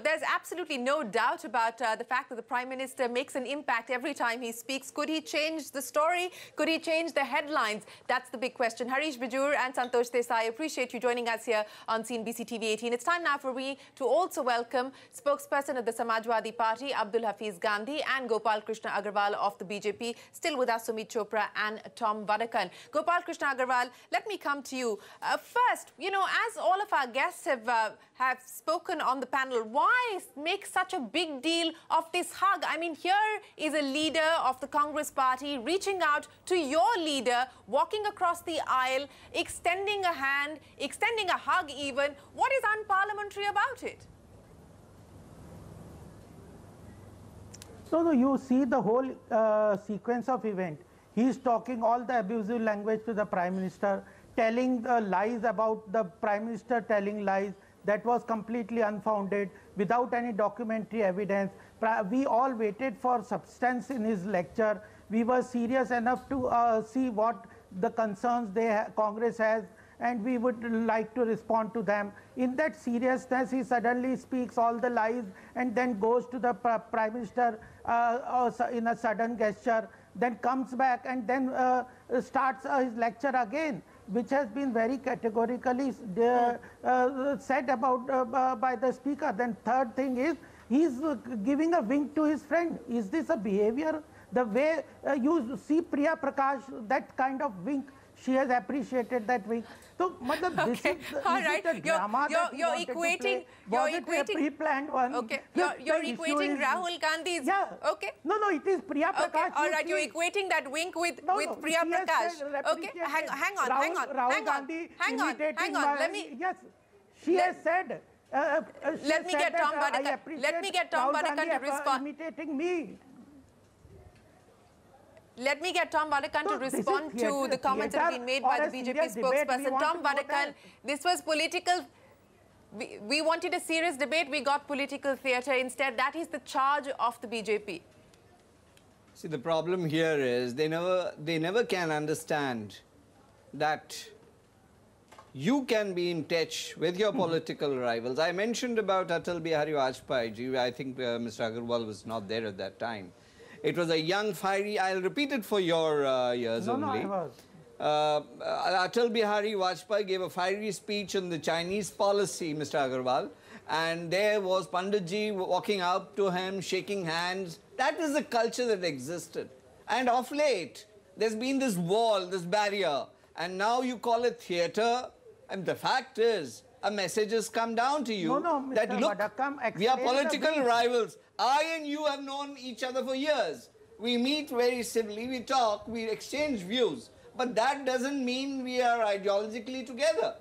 [SPEAKER 2] there's absolutely no doubt about the fact that the Prime Minister makes an impact every time he speaks. Could he change the story? Could he change the headlines? That's the big question. Harish Majhi and Santosh Desai, I appreciate you joining us here on CNBC TV18. It's time now for me to also welcome spokesperson of the Samajwadi Party, Abdul Gandhi, and Gopal Krishna Agarwal of the BJP. Still with us, Sumit Chopra and Tom Vadakan. Gopal Krishna Agarwal, let me come to you. First, as all of our guests have spoken on the panel, why make such a big deal of this hug? I mean, here is a leader of the Congress party reaching out to your leader, walking across the aisle, extending a hand, extending a hug even. What is unparliamentary about it?
[SPEAKER 14] So you see the whole sequence of event. He is talking all the abusive language to the Prime Minister, telling lies about the Prime Minister telling lies that was completely unfounded without any documentary evidence. We all waited for substance in his lecture. We were serious enough to see what the concerns Congress has, and we would like to respond to them. In that seriousness, he suddenly speaks all the lies and then goes to the Prime Minister in a sudden gesture, then comes back and then starts his lecture again, which has been very categorically said about by the speaker. Then third thing is, he's giving a wink to his friend. Is this a behavior? The way you see Priya Prakash, that kind of wink, she has appreciated that wink. So, this is the drama that
[SPEAKER 2] you're equating.
[SPEAKER 14] Was it a pre-planned one?
[SPEAKER 2] Okay, you're equating Rahul Gandhi's.
[SPEAKER 14] Yeah.
[SPEAKER 2] Okay.
[SPEAKER 14] No, it is Priya Prakash.
[SPEAKER 2] Okay. All right, you're equating that wink with Priya Prakash. Okay, hang on. Let me.
[SPEAKER 14] Yes, she has said.
[SPEAKER 2] Let me get Tom Vadakar to respond.
[SPEAKER 14] Imitating me.
[SPEAKER 2] Let me get Tom Vadakar to respond to the comments that have been made by the BJP spokesperson. Tom Vadakar, this was political. We wanted a serious debate. We got political theatre instead. That is the charge of the BJP.
[SPEAKER 12] See, the problem here is they never can understand that you can be in touch with your political rivals. I mentioned about Atal Bihari Vajpayee. I think Mr. Agarwal was not there at that time. It was a young, fiery, I'll repeat it for your ears only.
[SPEAKER 14] No, I was.
[SPEAKER 12] Atal Bihari Vajpayee gave a fiery speech on the Chinese policy, Mr. Agarwal, and there was Panditji walking up to him, shaking hands. That is the culture that existed. And of late, there's been this wall, this barrier, and now you call it theatre, and the fact is, a message has come down to you that, look, we are political rivals. I and you have known each other for years. We meet very civilly, we talk, we exchange views. But that doesn't mean we are ideologically together.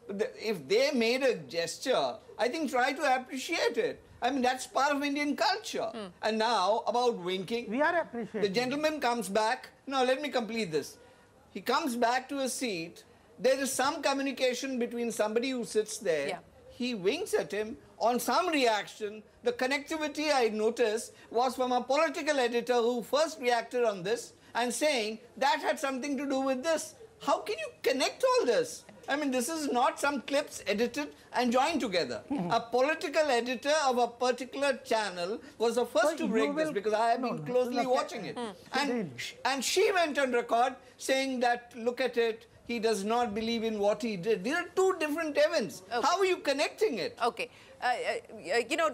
[SPEAKER 12] If they made a gesture, I think try to appreciate it. I mean, that's part of Indian culture. And now, about winking.
[SPEAKER 14] We are appreciating.
[SPEAKER 12] The gentleman comes back. Now, let me complete this. He comes back to a seat. There is some communication between somebody who sits there.
[SPEAKER 2] Yeah.
[SPEAKER 12] He winks at him on some reaction. The connectivity I noticed was from a political editor who first reacted on this and saying that had something to do with this. How can you connect all this? I mean, this is not some clips edited and joined together. A political editor of a particular channel was the first to break this because I have been closely watching it. And she went on record saying that, look at it, he does not believe in what he did. These are two different events. Okay. How are you connecting it?
[SPEAKER 2] Okay. You know,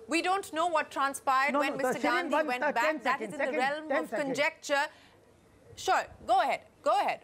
[SPEAKER 2] we don't know what transpired when Mr. Gandhi went back. That is in the realm of conjecture. Sure, go ahead. Go ahead.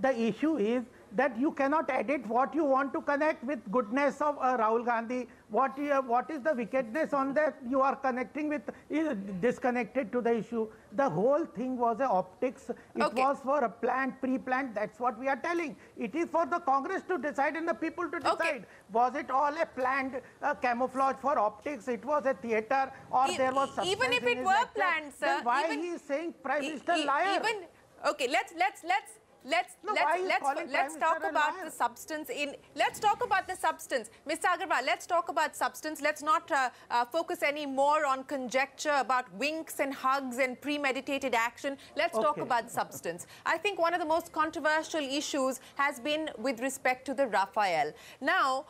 [SPEAKER 14] The issue is that you cannot edit what you want to connect with goodness of Rahul Gandhi. What is the wickedness on that you are connecting with is disconnected to the issue. The whole thing was a optics. It was for a planned, pre-planned. That's what we are telling. It is for the Congress to decide and the people to decide. Was it all a planned camouflage for optics? It was a theatre, or there was substance
[SPEAKER 2] even if
[SPEAKER 14] in
[SPEAKER 2] it
[SPEAKER 14] his
[SPEAKER 2] were
[SPEAKER 14] lecture?
[SPEAKER 2] planned, sir.
[SPEAKER 14] Then why he is saying Prime Minister liar?
[SPEAKER 2] Okay, let's talk about the substance. Let's talk about the substance. Mr. Agarwal, let's talk about substance. Let's not focus any more on conjecture about winks and hugs and premeditated action. Let's talk about substance. I think one of the most controversial issues has been with respect to the Rafale. Now,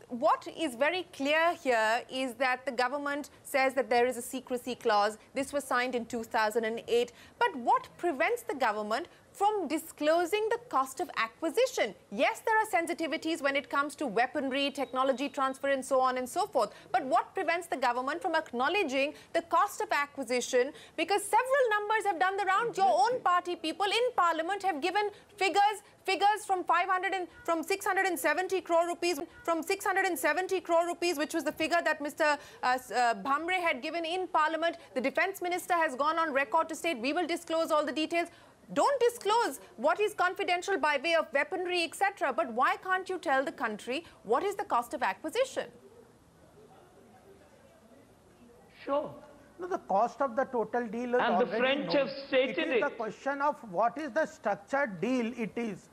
[SPEAKER 2] what is very clear here is that the government says that there is a secrecy clause. This was signed in 2008. But what prevents the government from disclosing the cost of acquisition? Yes, there are sensitivities when it comes to weaponry, technology transfer, and so on and so forth. But what prevents the government from acknowledging the cost of acquisition? Because several numbers have done the round. Your own party people in Parliament have given figures from 670 crore rupees, which was the figure that Mr. Bhamre had given in Parliament. The Defence Minister has gone on record to state, we will disclose all the details. Don't disclose what is confidential by way of weaponry, etc. But why can't you tell the country what is the cost of acquisition?
[SPEAKER 13] Sure.
[SPEAKER 14] No, the cost of the total deal is
[SPEAKER 13] and the French have stated it.
[SPEAKER 14] It is the question of what is the structured deal it is.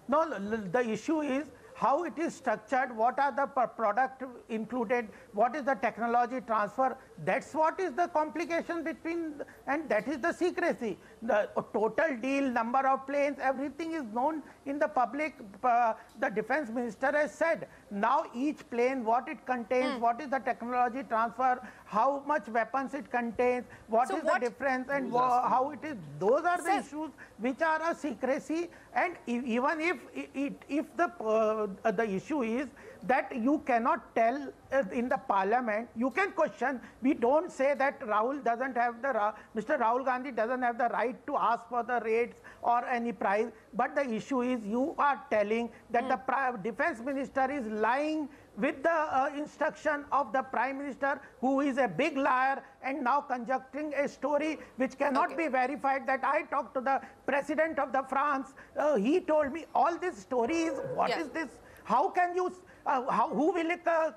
[SPEAKER 14] No, the issue is how it is structured, what are the product included, what is the technology transfer. That's what is the complication between, and that is the secrecy. The total deal, number of planes, everything is known in the public. The defense minister has said, now each plane, what it contains, what is the technology transfer, how much weapons it contains, what is the difference, and how it is. Those are the issues which are a secrecy. And even if the issue is that you cannot tell in the parliament, you can question. We don't say that Rahul doesn't have Mr. Rahul Gandhi doesn't have the right to ask for the rates or any price. But the issue is you are telling that the defense minister is lying with the instruction of the Prime Minister, who is a big liar and now conducting a story which cannot be verified, that I talked to the President of the France, he told me. All this story is, what is this? How can you, who will verify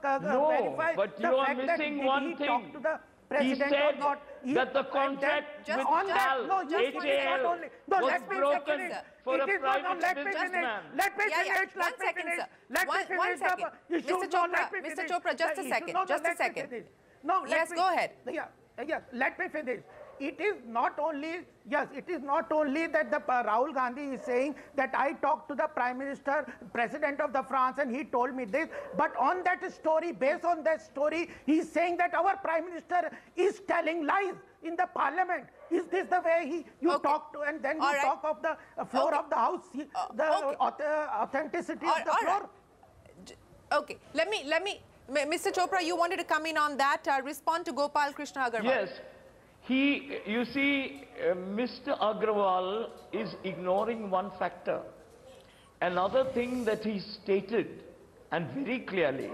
[SPEAKER 13] but
[SPEAKER 14] the
[SPEAKER 13] you are
[SPEAKER 14] fact
[SPEAKER 13] missing
[SPEAKER 14] that
[SPEAKER 13] one
[SPEAKER 14] he
[SPEAKER 13] thing.
[SPEAKER 14] talked to the
[SPEAKER 13] He
[SPEAKER 14] President
[SPEAKER 13] said
[SPEAKER 14] or not?
[SPEAKER 13] that the contract with HAL was broken for a private businessman.
[SPEAKER 14] Let me finish.
[SPEAKER 2] Mr. Chopra, just a second.
[SPEAKER 14] No,
[SPEAKER 2] yes, go ahead.
[SPEAKER 14] Yeah, let me finish. It is not only, it is not only that the Rahul Gandhi is saying that I talked to the Prime Minister, President of the France, and he told me this, but on that story, based on that story, he is saying that our Prime Minister is telling lies in the Parliament. Is this the way you talk to, and then you talk of the floor of the House, the authenticity of the floor?
[SPEAKER 2] Okay, let me, Mr. Chopra, you wanted to come in on that, respond to Gopal Krishna Agarwal.
[SPEAKER 13] Yes. You see, Mr. Agrawal is ignoring one factor. Another thing that he stated, and very clearly,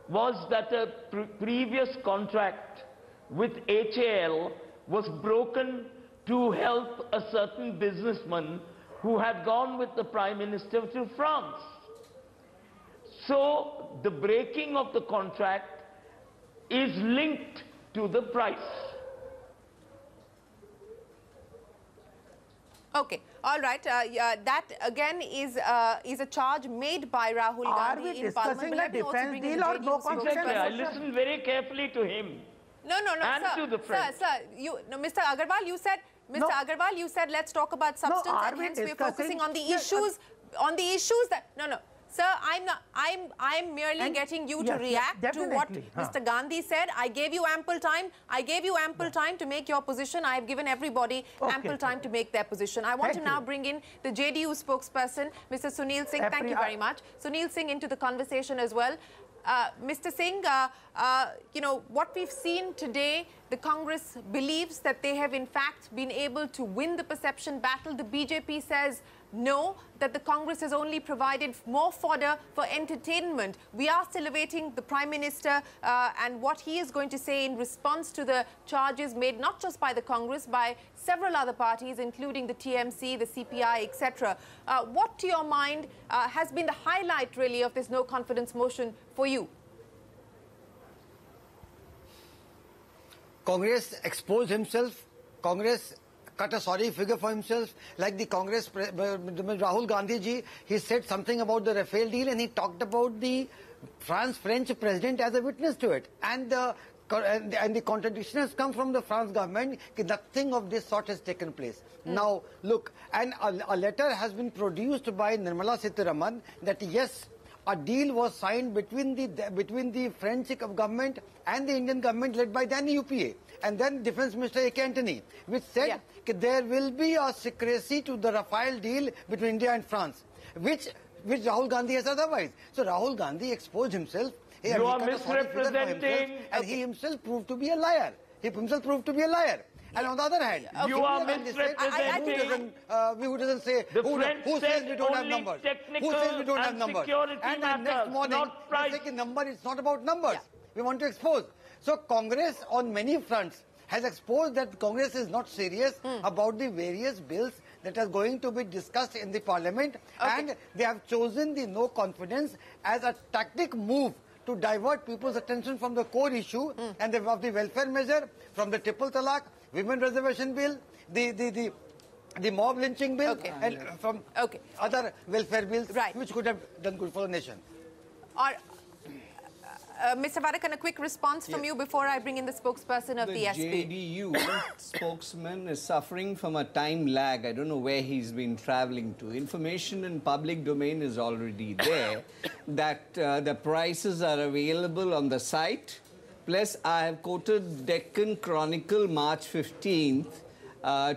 [SPEAKER 13] was that a previous contract with HAL was broken to help a certain businessman who had gone with the Prime Minister to France. So the breaking of the contract is linked to the price.
[SPEAKER 2] Okay, all right. That again is a charge made by Rahul Gandhi in Parliament.
[SPEAKER 14] Are we discussing a defense deal or no confidence?
[SPEAKER 13] Exactly. I listened very carefully to him.
[SPEAKER 2] No,
[SPEAKER 13] and
[SPEAKER 2] sir,
[SPEAKER 13] to the French.
[SPEAKER 2] Sir, Mr. Agarwal, you said, Agarwal, you said let's talk about substance, and hence we're focusing on the issues, that Sir, I'm merely getting you to react to what Mr. Gandhi said. I gave you ample time. To make your position. I have given everybody ample time to make their position. I want to now bring in the JDU spokesperson, Mr. Sunil Singh. Thank you very much. Sunil Singh into the conversation as well. Mr. Singh, you know, what we've seen today, the Congress believes that they have in fact been able to win the perception battle. The BJP says no, that the Congress has only provided more fodder for entertainment. We are still awaiting the Prime Minister and what he is going to say in response to the charges made not just by the Congress, by several other parties, including the TMC, the CPI, etc. What, to your mind, has been the highlight, really, of this no-confidence motion for you?
[SPEAKER 15] Congress exposed himself. Congress cut a sorry figure for himself. Like the Congress, Rahul Gandhi ji, he said something about the Rafale deal and he talked about the French president as a witness to it. And the contradiction has come from the France government that nothing of this sort has taken place. Now, look, and a letter has been produced by Nirmala Sitharaman that yes, a deal was signed between the French government and the Indian government led by then UPA. And then Defense Minister A.K. Antony, which said that there will be a secrecy to the Rafale deal between India and France, which Rahul Gandhi has otherwise. So Rahul Gandhi exposed himself.
[SPEAKER 13] You are misrepresenting.
[SPEAKER 15] And he himself proved to be a liar. And on the other hand,
[SPEAKER 13] you are misrepresenting.
[SPEAKER 15] Who doesn't say, who says we don't have numbers? Who says we don't have numbers? And then next morning, they say number, it's not about numbers. We want to expose. So Congress on many fronts has exposed that Congress is not serious about the various bills that are going to be discussed in the Parliament. And they have chosen the no confidence as a tactic move to divert people's attention from the core issue of the welfare measure, from the triple talaq, women reservation bill, the the mob lynching bill and from other welfare bills which could have done good for the nation.
[SPEAKER 2] Mr. Varakan, a quick response from you before I bring in the spokesperson of the SP.
[SPEAKER 12] JDU spokesman is suffering from a time lag. I don't know where he's been traveling to. Information in public domain is already there that the prices are available on the site. Plus, I have quoted Deccan Chronicle, March 15th,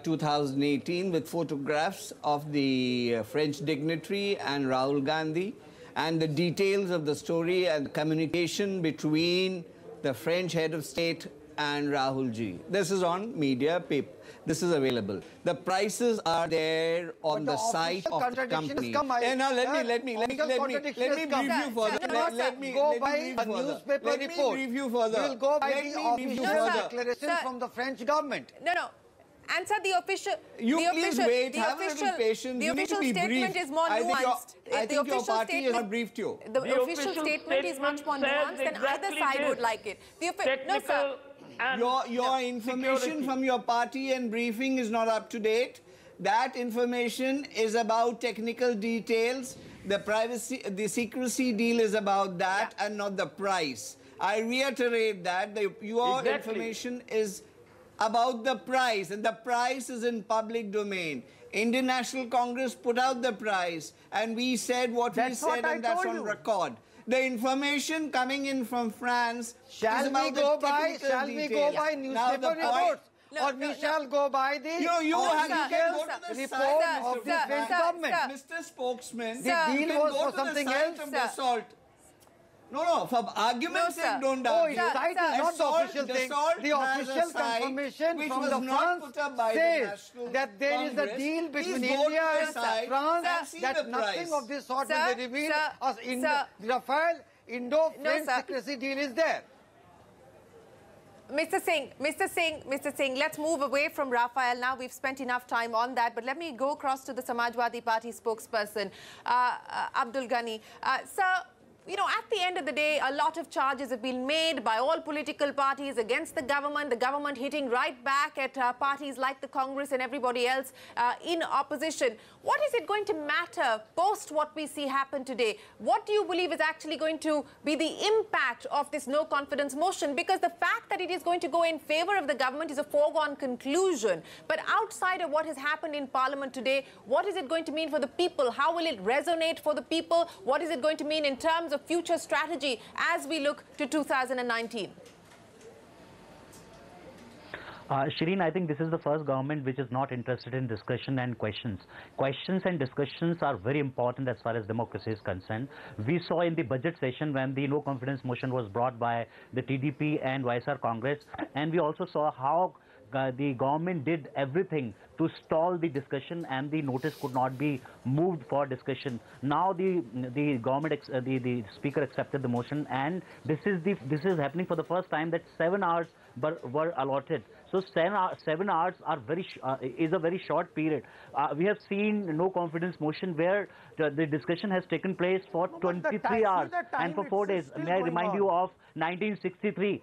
[SPEAKER 12] 2018, with photographs of the French dignitary and Rahul Gandhi, and the details of the story and communication between the French head of state and Rahul Ji. This is on media paper. This is available. The prices are there on the site of the company. Now let me brief you further. Let me
[SPEAKER 15] go by a newspaper report. We'll go by the official declaration from the French government.
[SPEAKER 2] No. And sir, the official...
[SPEAKER 12] Please wait, have a little patience.
[SPEAKER 2] The official statement is more nuanced.
[SPEAKER 12] I think your party has not briefed you.
[SPEAKER 2] The official statement is much more nuanced and either side would like it. No, sir.
[SPEAKER 12] Your information from your party and briefing is not up to date. That information is about technical details. The secrecy deal is about that and not the price. I reiterate that your information is about the price, and the price is in public domain. Indian National Congress put out the price, and we said what we said, and that's on record. The information coming in from France
[SPEAKER 15] Shall we go by newspaper reports? Or we shall go by the report of the French government.
[SPEAKER 12] Mr. Spokesman,
[SPEAKER 15] the deal was for something else.
[SPEAKER 12] No, for argument's sake, don't argue.
[SPEAKER 15] Oh, site is not the official thing. The official confirmation from the France says that there is a deal between India and France, that nothing of this sort will be revealed as in the Rafale Indo-French secrecy deal is there.
[SPEAKER 2] Mr. Singh, let's move away from Rafale now. We've spent enough time on that, but let me go across to the Samajwadi Party spokesperson, Abdul Gani. Sir, you know, at the end of the day, a lot of charges have been made by all political parties against the government hitting right back at parties like the Congress and everybody else in opposition. What is it going to matter post what we see happen today? What do you believe is actually going to be the impact of this no confidence motion? Because the fact that it is going to go in favor of the government is a foregone conclusion. But outside of what has happened in Parliament today, what is it going to mean for the people? How will it resonate for the people? What is it going to mean in terms of future strategy as we look to 2019?
[SPEAKER 16] Shireen, I think this is the first government which is not interested in discussion and questions. Questions and discussions are very important as far as democracy is concerned. We saw in the budget session when the no confidence motion was brought by the TDP and YSR Congress, and we also saw how the government did everything to stall the discussion, and the notice could not be moved for discussion. Now the government, the speaker accepted the motion, and this is happening for the first time that 7 hours were allotted. So 7 hours are is a very short period. We have seen no confidence motion where the discussion has taken place for 23 hours and for 4 days. May I remind you of 1963,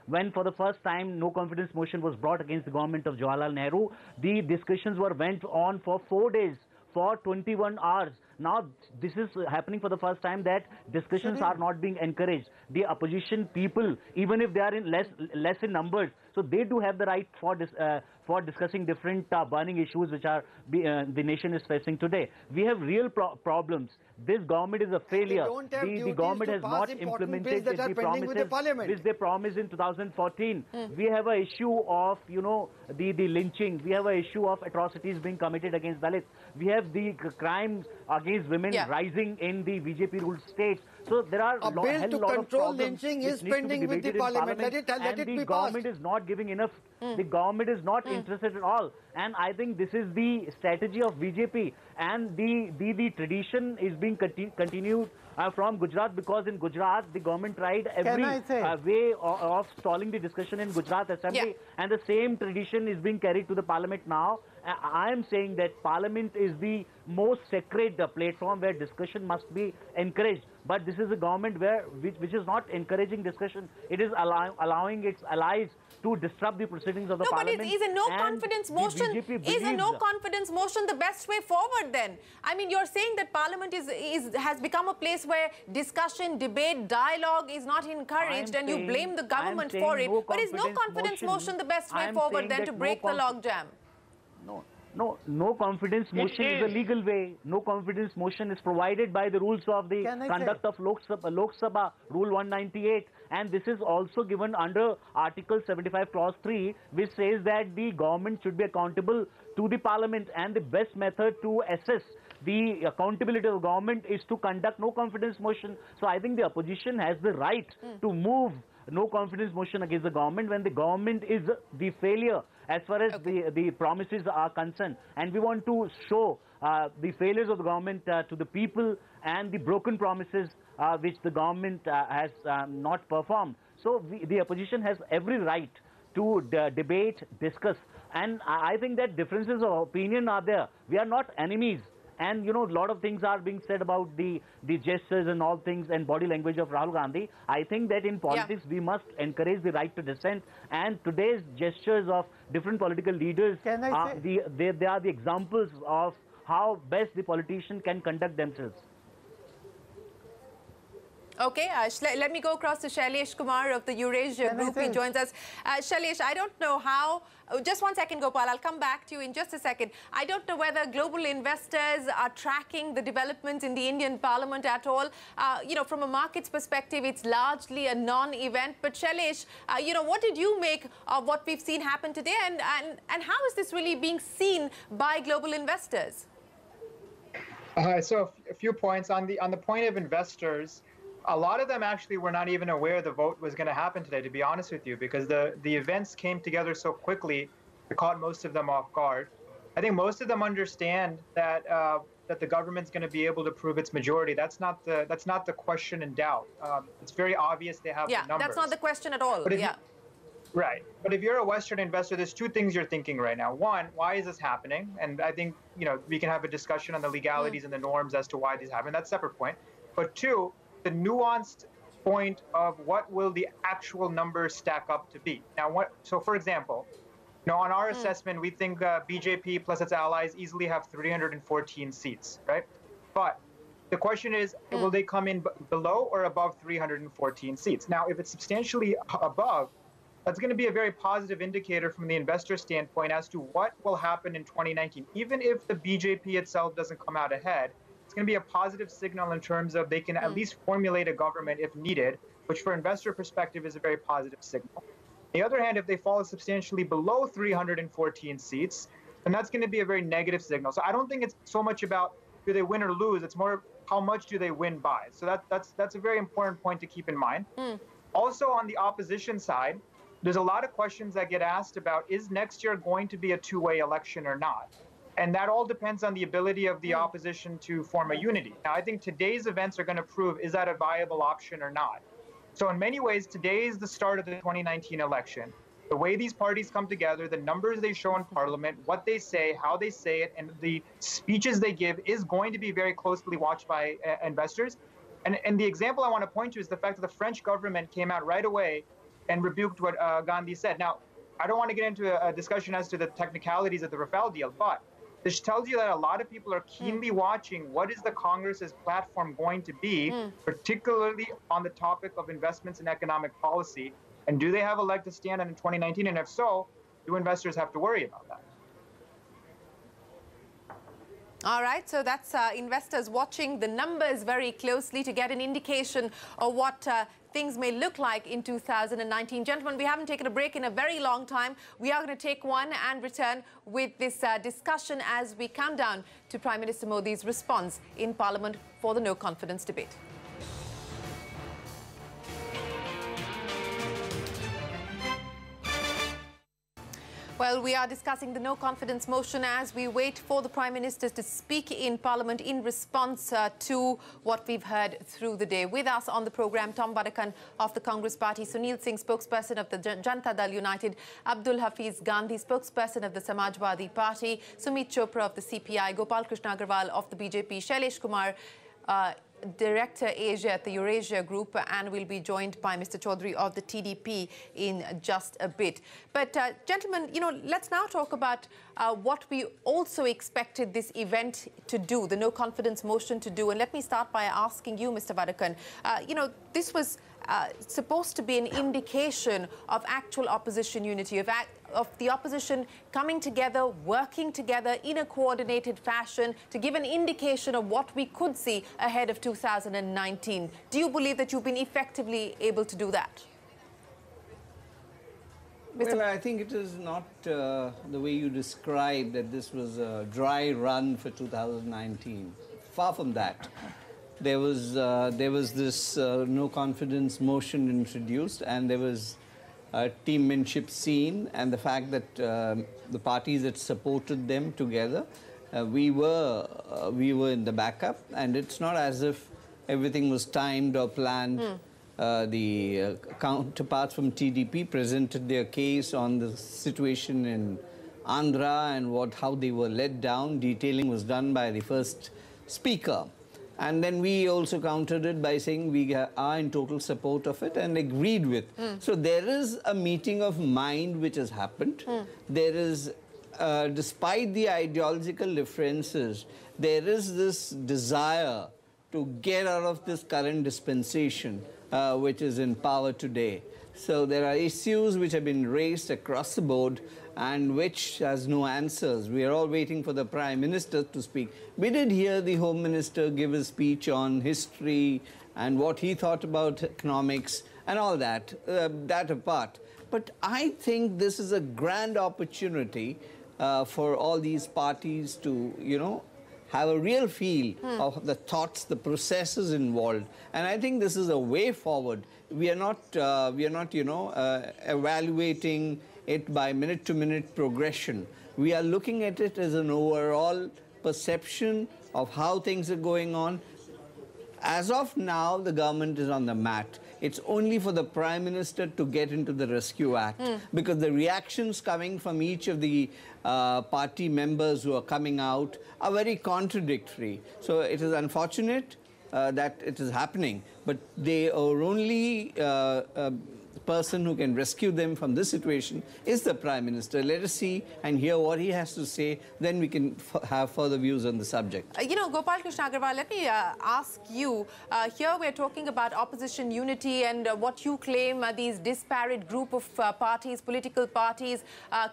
[SPEAKER 16] when for the first time no confidence motion was brought against the government of Jawaharlal Nehru. The discussions went on for 4 days, for 21 hours. Now this is happening for the first time that discussions are not being encouraged. The opposition people, even if they are in less in numbers, so they do have the right for discussing different burning issues which are the nation is facing today. We have real problems. This government is a failure. The government has not implemented the promises which they promised in 2014. We have an issue of, you know, the lynching. We have an issue of atrocities being committed against Dalits. We have the crimes against women rising in the BJP-ruled states. So there are
[SPEAKER 15] a bill to control lynching is pending with the parliament. Let it be passed.
[SPEAKER 16] The government is not giving enough. The government is not interested at all. And I think this is the strategy of BJP, and the tradition is being continued from Gujarat, because in Gujarat the government tried every way of stalling the discussion in Gujarat Assembly, and the same tradition is being carried to the parliament now. I am saying that Parliament is the most sacred platform where discussion must be encouraged. But this is a government which is not encouraging discussion. It is allowing its allies to disrupt the proceedings of the Parliament.
[SPEAKER 2] No, but is a no-confidence motion, the best way forward then? I mean, you're saying that Parliament has become a place where discussion, debate, dialogue is not encouraged, and you blame the government for it. But is no-confidence motion the best way forward then to break the logjam?
[SPEAKER 16] No confidence motion is a legal way. No confidence motion is provided by the rules of the conduct of Lok Sabha, Rule 198. And this is also given under Article 75 Clause 3, which says that the government should be accountable to the Parliament, and the best method to assess the accountability of the government is to conduct no confidence motion. So I think the opposition has the right to move no confidence motion against the government when the government is the failure as far as the promises are concerned. And we want to show the failures of the government to the people and the broken promises which the government has not performed. So the opposition has every right to debate, discuss. And I think that differences of opinion are there. We are not enemies. And, you know, a lot of things are being said about the gestures and all things and body language of Rahul Gandhi. I think that in politics, we must encourage the right to dissent. And today's gestures of different political leaders, they are the examples of how best the politician can conduct themselves.
[SPEAKER 2] Okay, let me go across to Shailesh Kumar of the Eurasia Group. He joins us. Shailesh, I don't know how... just one second, Gopal. I'll come back to you in just a second. I don't know whether global investors are tracking the developments in the Indian Parliament at all. You know, from a market's perspective, it's largely a non-event. But Shailesh, you know, what did you make of what we've seen happen today? And how is this really being seen by global investors?
[SPEAKER 17] So a few points on the point of investors. A lot of them actually were not even aware the vote was going to happen today, to be honest with you, because the events came together so quickly, it caught most of them off guard. I think most of them understand that that the government's going to be able to prove its majority. That's not the question in doubt. It's very obvious they have the numbers.
[SPEAKER 2] That's not the question at all.
[SPEAKER 17] Right. But if you're a Western investor, there's two things you're thinking right now. One, why is this happening? And I think, you know, we can have a discussion on the legalities and the norms as to why these happen. That's a separate point. But two, the nuanced point of what will the actual numbers stack up to be. Now, so for example, you know, on our assessment, we think BJP plus its allies easily have 314 seats, right? But the question is, will they come in below or above 314 seats? Now, if it's substantially above, that's going to be a very positive indicator from the investor standpoint as to what will happen in 2019. Even if the BJP itself doesn't come out ahead, it's going to be a positive signal in terms of they can at least formulate a government if needed, which for investor perspective is a very positive signal. On the other hand, if they fall substantially below 314 seats, then that's going to be a very negative signal. So I don't think it's so much about do they win or lose, it's more how much do they win by. So that's a very important point to keep in mind. Also on the opposition side, there's a lot of questions that get asked about, is next year going to be a two-way election or not? And that all depends on the ability of the opposition to form a unity. Now, I think today's events are going to prove, is that a viable option or not? So in many ways, today is the start of the 2019 election. The way these parties come together, the numbers they show in Parliament, what they say, how they say it, and the speeches they give is going to be very closely watched by investors. And the example I want to point to is the fact that the French government came out right away and rebuked what Gandhi said. Now, I don't want to get into a discussion as to the technicalities of the Rafale deal, but this tells you that a lot of people are keenly watching what is the Congress's platform going to be, particularly on the topic of investments in economic policy. And do they have a leg to stand on in 2019? And if so, do investors have to worry about that?
[SPEAKER 2] All right, so that's investors watching the numbers very closely to get an indication of what things may look like in 2019. Gentlemen, we haven't taken a break in a very long time. We are going to take one and return with this discussion as we come down to Prime Minister Modi's response in Parliament for the no confidence debate. Well, we are discussing the no-confidence motion as we wait for the Prime Minister to speak in Parliament in response to what we've heard through the day. With us on the programme, Tom Badakan of the Congress Party, Sunil Singh, spokesperson of the Janata Dal United, Abdul Hafiz Gandhi, spokesperson of the Samajwadi Party, Sumit Chopra of the CPI, Gopal Krishna Agarwal of the BJP, Shailesh Kumar, Director Asia at the Eurasia Group, and we'll be joined by Mr. Chaudhary of the TDP in just a bit. But gentlemen, let's now talk about what we also expected this event to do, the no confidence motion to do. And let me start by asking you, Mr. Badakan, this was supposed to be an indication of actual opposition unity, of the opposition coming together, working together in a coordinated fashion to give an indication of what we could see ahead of 2019. Do you believe that you've been effectively able to do that?
[SPEAKER 12] Well, I think it is not the way you described that this was a dry run for 2019. Far from that. There was this no confidence motion introduced, and there was teammanship seen, and the fact that the parties that supported them together, we were in the backup, and it's not as if everything was timed or planned. The counterparts from TDP presented their case on the situation in Andhra and how they were let down. Detailing was done by the first speaker. And then we also countered it by saying we are in total support of it and agreed with. So there is a meeting of mind which has happened. There is, despite the ideological differences, there is this desire to get out of this current dispensation which is in power today. So there are issues which have been raised across the board and which has no answers. We are all waiting for the Prime Minister to speak. We did hear the Home Minister give a speech on history and what he thought about economics and all that, that apart. But I think this is a grand opportunity for all these parties to, have a real feel of the thoughts, the processes involved. And I think this is a way forward. We are not, evaluating it by minute-to-minute progression. We are looking at it as an overall perception of how things are going on. As of now, the government is on the mat. It's only for the Prime Minister to get into the rescue act, because the reactions coming from each of the party members who are coming out are very contradictory. So it is unfortunate that it is happening, but they are only person who can rescue them from this situation is the Prime Minister. Let us see and hear what he has to say, then we can have further views on the subject.
[SPEAKER 2] Gopal Krishna Agarwal, let me ask you, here we're talking about opposition unity and what you claim are these disparate group of parties, political parties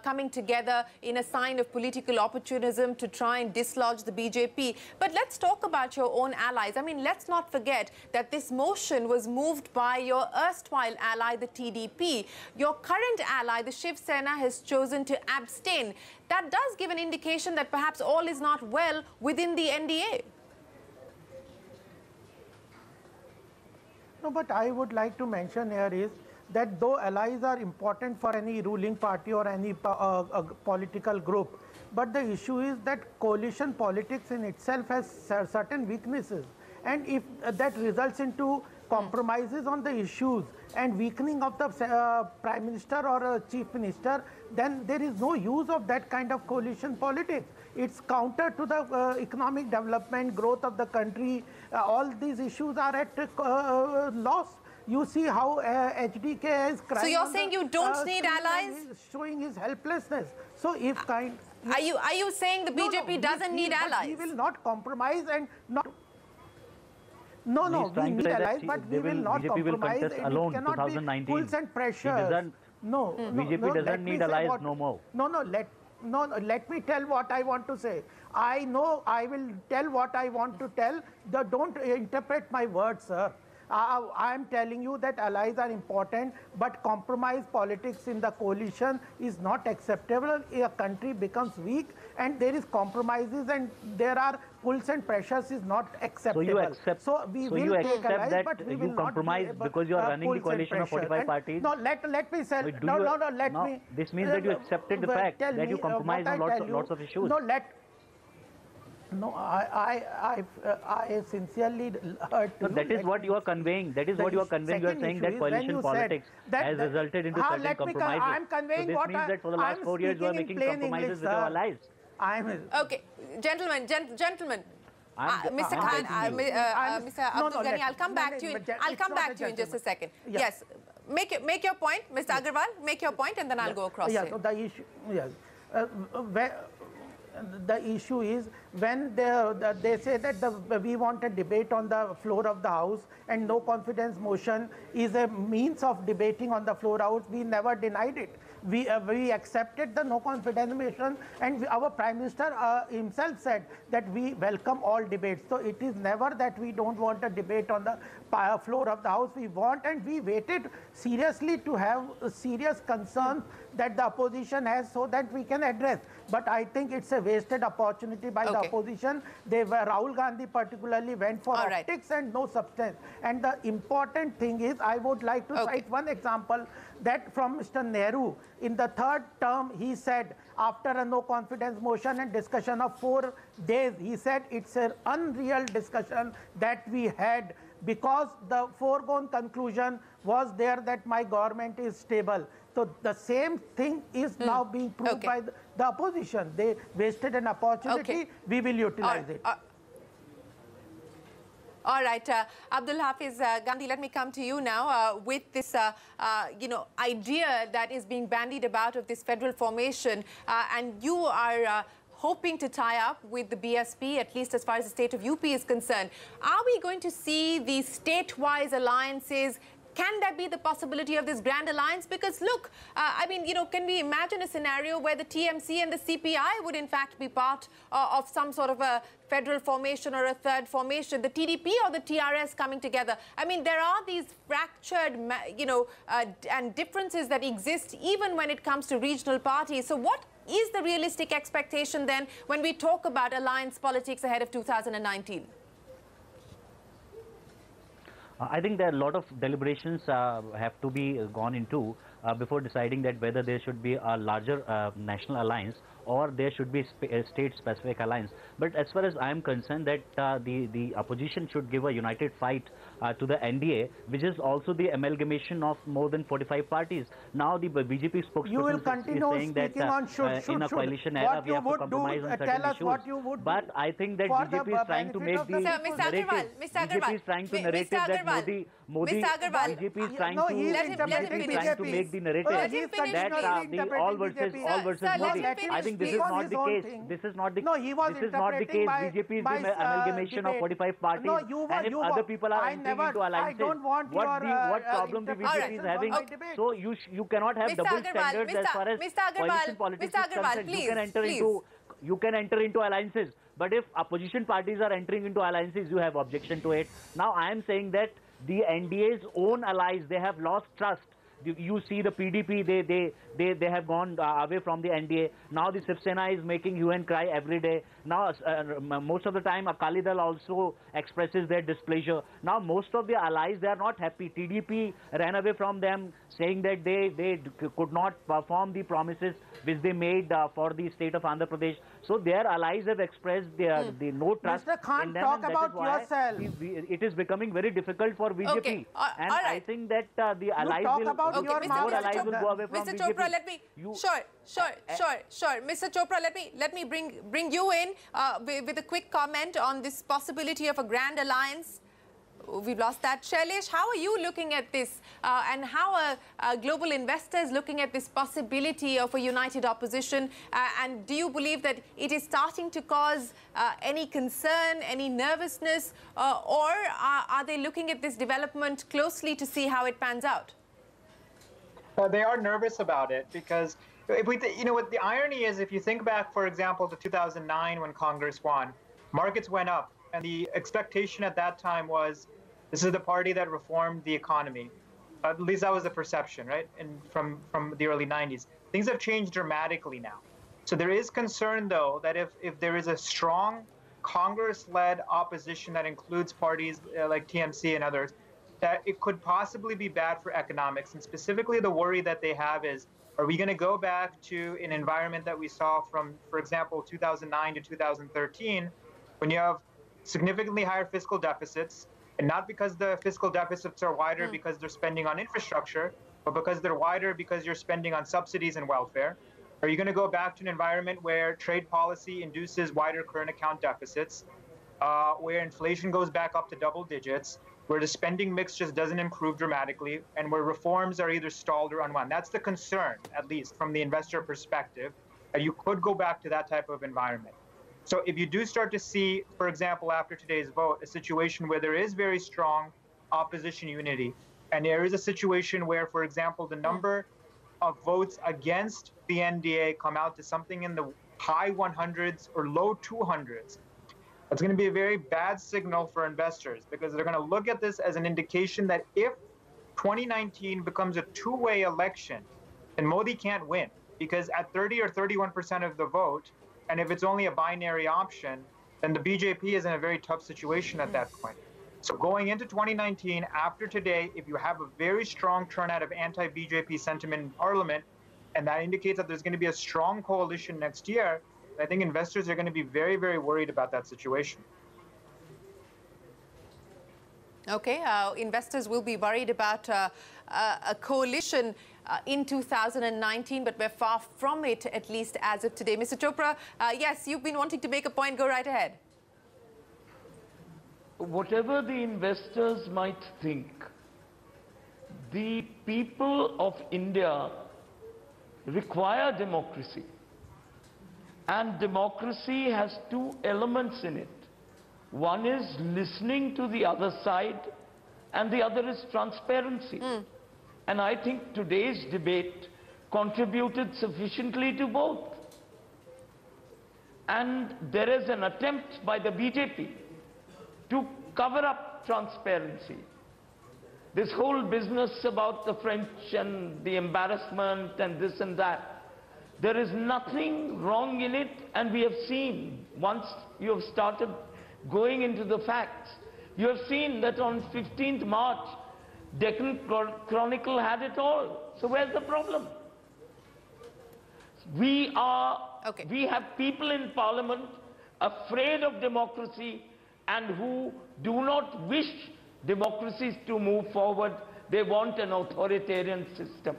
[SPEAKER 2] coming together in a sign of political opportunism to try and dislodge the BJP. But let's talk about your own allies. I mean, let's not forget that this motion was moved by your erstwhile ally, the TDP. Your current ally, the Shiv Sena, has chosen to abstain. That does give an indication that perhaps all is not well within the NDA.
[SPEAKER 14] No, but I would like to mention here is that though allies are important for any ruling party or any political group, but the issue is that coalition politics in itself has certain weaknesses. And if that results into compromises on the issues and weakening of the Prime Minister or Chief Minister, then there is no use of that kind of coalition politics. It's counter to the economic development, growth of the country. All these issues are at loss. You see how HDK is crying.
[SPEAKER 2] So you're saying you don't need allies?
[SPEAKER 14] Showing his helplessness. So if kind...
[SPEAKER 2] Are you saying the BJP doesn't need allies?
[SPEAKER 14] We will not compromise and not... No, we need allies, but we will not compromise.
[SPEAKER 16] It cannot be
[SPEAKER 14] pulls and pressures. No,
[SPEAKER 16] BJP doesn't need allies no more.
[SPEAKER 14] Let me tell what I want to say. I know I will tell what I want to tell. Don't interpret my words, sir. I am telling you that allies are important, but compromise politics in the coalition is not acceptable. A country becomes weak and there is compromises and there are pulls and pressures is not acceptable.
[SPEAKER 16] So you accept,
[SPEAKER 14] so we will
[SPEAKER 16] you
[SPEAKER 14] take
[SPEAKER 16] accept that
[SPEAKER 14] but we
[SPEAKER 16] you
[SPEAKER 14] will
[SPEAKER 16] compromise
[SPEAKER 14] not
[SPEAKER 16] because you are running the coalition of 45 parties?
[SPEAKER 14] No, let me say, let me.
[SPEAKER 16] This means that you accepted the fact that you compromise on lots of issues.
[SPEAKER 14] No, I sincerely heard.
[SPEAKER 16] No, that is what you are conveying. That is what you are conveying. You are saying that coalition politics has resulted into certain compromises.
[SPEAKER 14] I'm conveying
[SPEAKER 16] so this means that for the last 4 years you are making compromises with your allies.
[SPEAKER 2] Okay, gentlemen. Mr. Khan, Mr. Abdul Gani, I'll come back to you. I'll come back to you in just a second. Yes, make your point, Mr. Agarwal. Make your point, and then I'll go across.
[SPEAKER 14] So the issue, the issue is when they say that we want a debate on the floor of the House and no confidence motion is a means of debating on the floor House. We never denied it. We accepted the no confidence motion, and our Prime Minister himself said that we welcome all debates. So it is never that we don't want a debate on the floor of the House. We want, and we waited seriously to have serious concerns that the opposition has so that we can address. But I think it's a wasted opportunity by the opposition. Rahul Gandhi particularly went for optics and no substance. And the important thing is, I would like to cite one example that from Mr. Nehru. In the third term, he said, after a no confidence motion and discussion of 4 days, he said it's an unreal discussion that we had, because the foregone conclusion was there that my government is stable. So the same thing is now being proved by the opposition. They wasted an opportunity. We will utilize it.
[SPEAKER 2] All right, Abdul Hafiz Gandhi, let me come to you now with this, idea that is being bandied about of this federal formation, and you are hoping to tie up with the BSP, at least as far as the state of UP is concerned. Are we going to see these state-wise alliances? Can there be the possibility of this grand alliance? Because look, can we imagine a scenario where the TMC and the CPI would in fact be part of some sort of a federal formation or a third formation, the TDP or the TRS coming together? I mean, there are these fractured, and differences that exist even when it comes to regional parties. So what is the realistic expectation then when we talk about alliance politics ahead of 2019?
[SPEAKER 16] I think there are a lot of deliberations have to be gone into before deciding that whether there should be a larger national alliance or there should be a state-specific alliance. But as far as I am concerned, that the opposition should give a united fight to the NDA, which is also the amalgamation of more than 45 parties. Now the BJP spokesperson is saying that in a coalition era we have to compromise on certain issues. But I think that BJP is trying to make the narrative. BJP is trying to narrate that Modi BJP is trying to make the narrative that the all versus Modi. I think this is not the case. This is not the case. BJP is the amalgamation of 45 parties, and if other people are entering into alliances, what problem the BJP is having? So you cannot have double standards as far as coalition politics is concerned. You can enter into alliances, but if opposition parties are entering into alliances, you have objection to it. Now I am saying that the NDA's own allies, they have lost trust. You see the PDP, they have gone away from the NDA. Now the Shiv Sena is making hue and cry every day. Now most of the time Akali Dal also expresses their displeasure. Now most of the allies, they are not happy. TDP ran away from them, saying that they could not perform the promises which they made for the state of Andhra Pradesh. So their allies have expressed the no trust
[SPEAKER 14] Mr. Khan,
[SPEAKER 16] in them,
[SPEAKER 14] talk
[SPEAKER 16] and
[SPEAKER 14] about yourself.
[SPEAKER 16] It is becoming very difficult for BJP. And I think that the allies will go away from
[SPEAKER 2] Mr.
[SPEAKER 16] BJP.
[SPEAKER 2] Chopra, let me sure. Mr. Chopra, let me bring you in with a quick comment on this possibility of a grand alliance. We've lost that. Shailesh, how are you looking at this, and how are global investors looking at this possibility of a united opposition? And do you believe that it is starting to cause any concern, any nervousness, or are they looking at this development closely to see how it pans out?
[SPEAKER 17] They are nervous about it because, if we, what the irony is, if you think back, for example, to 2009 when Congress won, markets went up, and the expectation at that time was, this is the party that reformed the economy. At least that was the perception, right? And from the early 90s, things have changed dramatically now. So there is concern, though, that if there is a strong Congress-led opposition that includes parties like TMC and others, that it could possibly be bad for economics. And specifically the worry that they have is, are we going to go back to an environment that we saw from, for example, 2009 to 2013, when you have significantly higher fiscal deficits, and not because the fiscal deficits are wider because they're spending on infrastructure, but because they're wider because you're spending on subsidies and welfare? Are you going to go back to an environment where trade policy induces wider current account deficits, where inflation goes back up to double digits, where the spending mix just doesn't improve dramatically, and where reforms are either stalled or unwound? That's the concern, at least from the investor perspective, that you could go back to that type of environment. So if you do start to see, for example, after today's vote, a situation where there is very strong opposition unity, and there is a situation where, for example, the number of votes against the NDA come out to something in the high 100s or low 200s, it's going to be a very bad signal for investors, because they're going to look at this as an indication that if 2019 becomes a two-way election, then Modi can't win, because at 30 or 31% of the vote, and if it's only a binary option, then the BJP is in a very tough situation at that point. So going into 2019, after today, if you have a very strong turnout of anti-BJP sentiment in Parliament, and that indicates that there's going to be a strong coalition next year, I think investors are going to be very, very worried about that situation.
[SPEAKER 2] Okay, investors will be worried about a coalition in 2019, but we're far from it, at least as of today. Mr. Chopra, yes, you've been wanting to make a point. Go right ahead.
[SPEAKER 13] Whatever the investors might think, the people of India require democracy. And democracy has two elements in it. One is listening to the other side, and the other is transparency. And I think today's debate contributed sufficiently to both. And there is an attempt by the BJP to cover up transparency. This whole business about the French and the embarrassment and this and that, there is nothing wrong in it, and we have seen, once you have started going into the facts, you have seen that on 15th March, Deccan Chronicle had it all. So where's the problem? We have people in Parliament afraid of democracy and who do not wish democracies to move forward. They want an authoritarian system.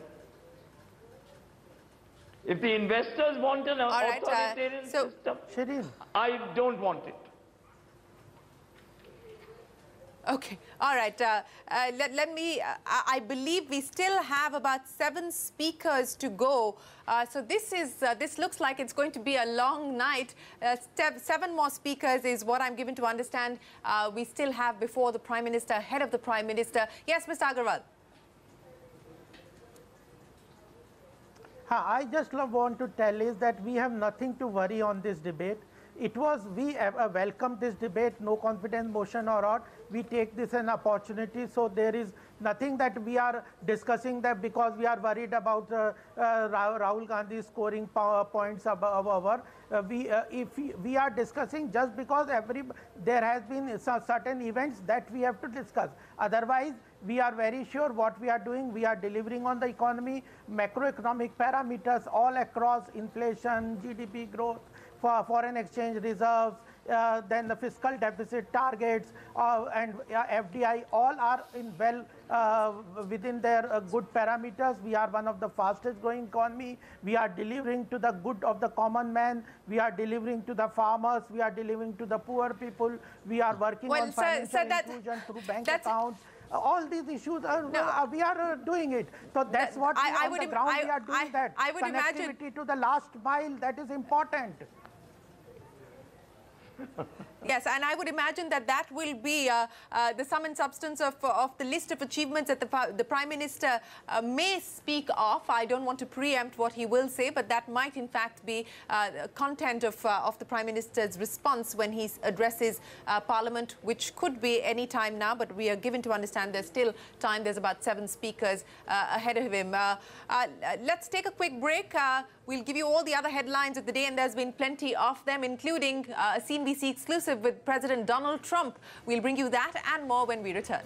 [SPEAKER 13] If the investors want an authoritarian system, I don't want it.
[SPEAKER 2] Okay, all right. Let me, I believe we still have about 7 speakers to go. So this looks like it's going to be a long night. 7 more speakers is what I'm given to understand. We still have before the Prime Minister, ahead of the Prime Minister. Yes, Mr. Agarwal.
[SPEAKER 14] I just want to tell is that we have nothing to worry on this debate. It was, we welcome this debate, no confidence motion or not. We take this an opportunity, so there is nothing that we are discussing that because we are worried about Rahul Gandhi scoring points above our. If we are discussing just because there has been certain events that we have to discuss. Otherwise, we are very sure what we are doing. We are delivering on the economy, macroeconomic parameters all across, inflation, GDP growth, foreign exchange reserves, then the fiscal deficit targets and FDI, all are in within their good parameters. We are one of the fastest growing economy. We are delivering to the good of the common man. We are delivering to the farmers. We are delivering to the poor people. We are working on financial inclusion through bank accounts. All these issues, we are doing it. So that's what on the ground we are doing that.
[SPEAKER 2] I would imagine
[SPEAKER 14] connectivity to the last mile, that is important.
[SPEAKER 2] Yes, and I would imagine that that will be the sum and substance of the list of achievements that the Prime Minister may speak of. I don't want to preempt what he will say, but that might in fact be content of the Prime Minister's response when he addresses Parliament, which could be any time now, but we are given to understand there's still time. There's about 7 speakers ahead of him. Let's take a quick break. We'll give you all the other headlines of the day, and there's been plenty of them, including a CNBC exclusive with President Donald Trump. We'll bring you that and more when we return.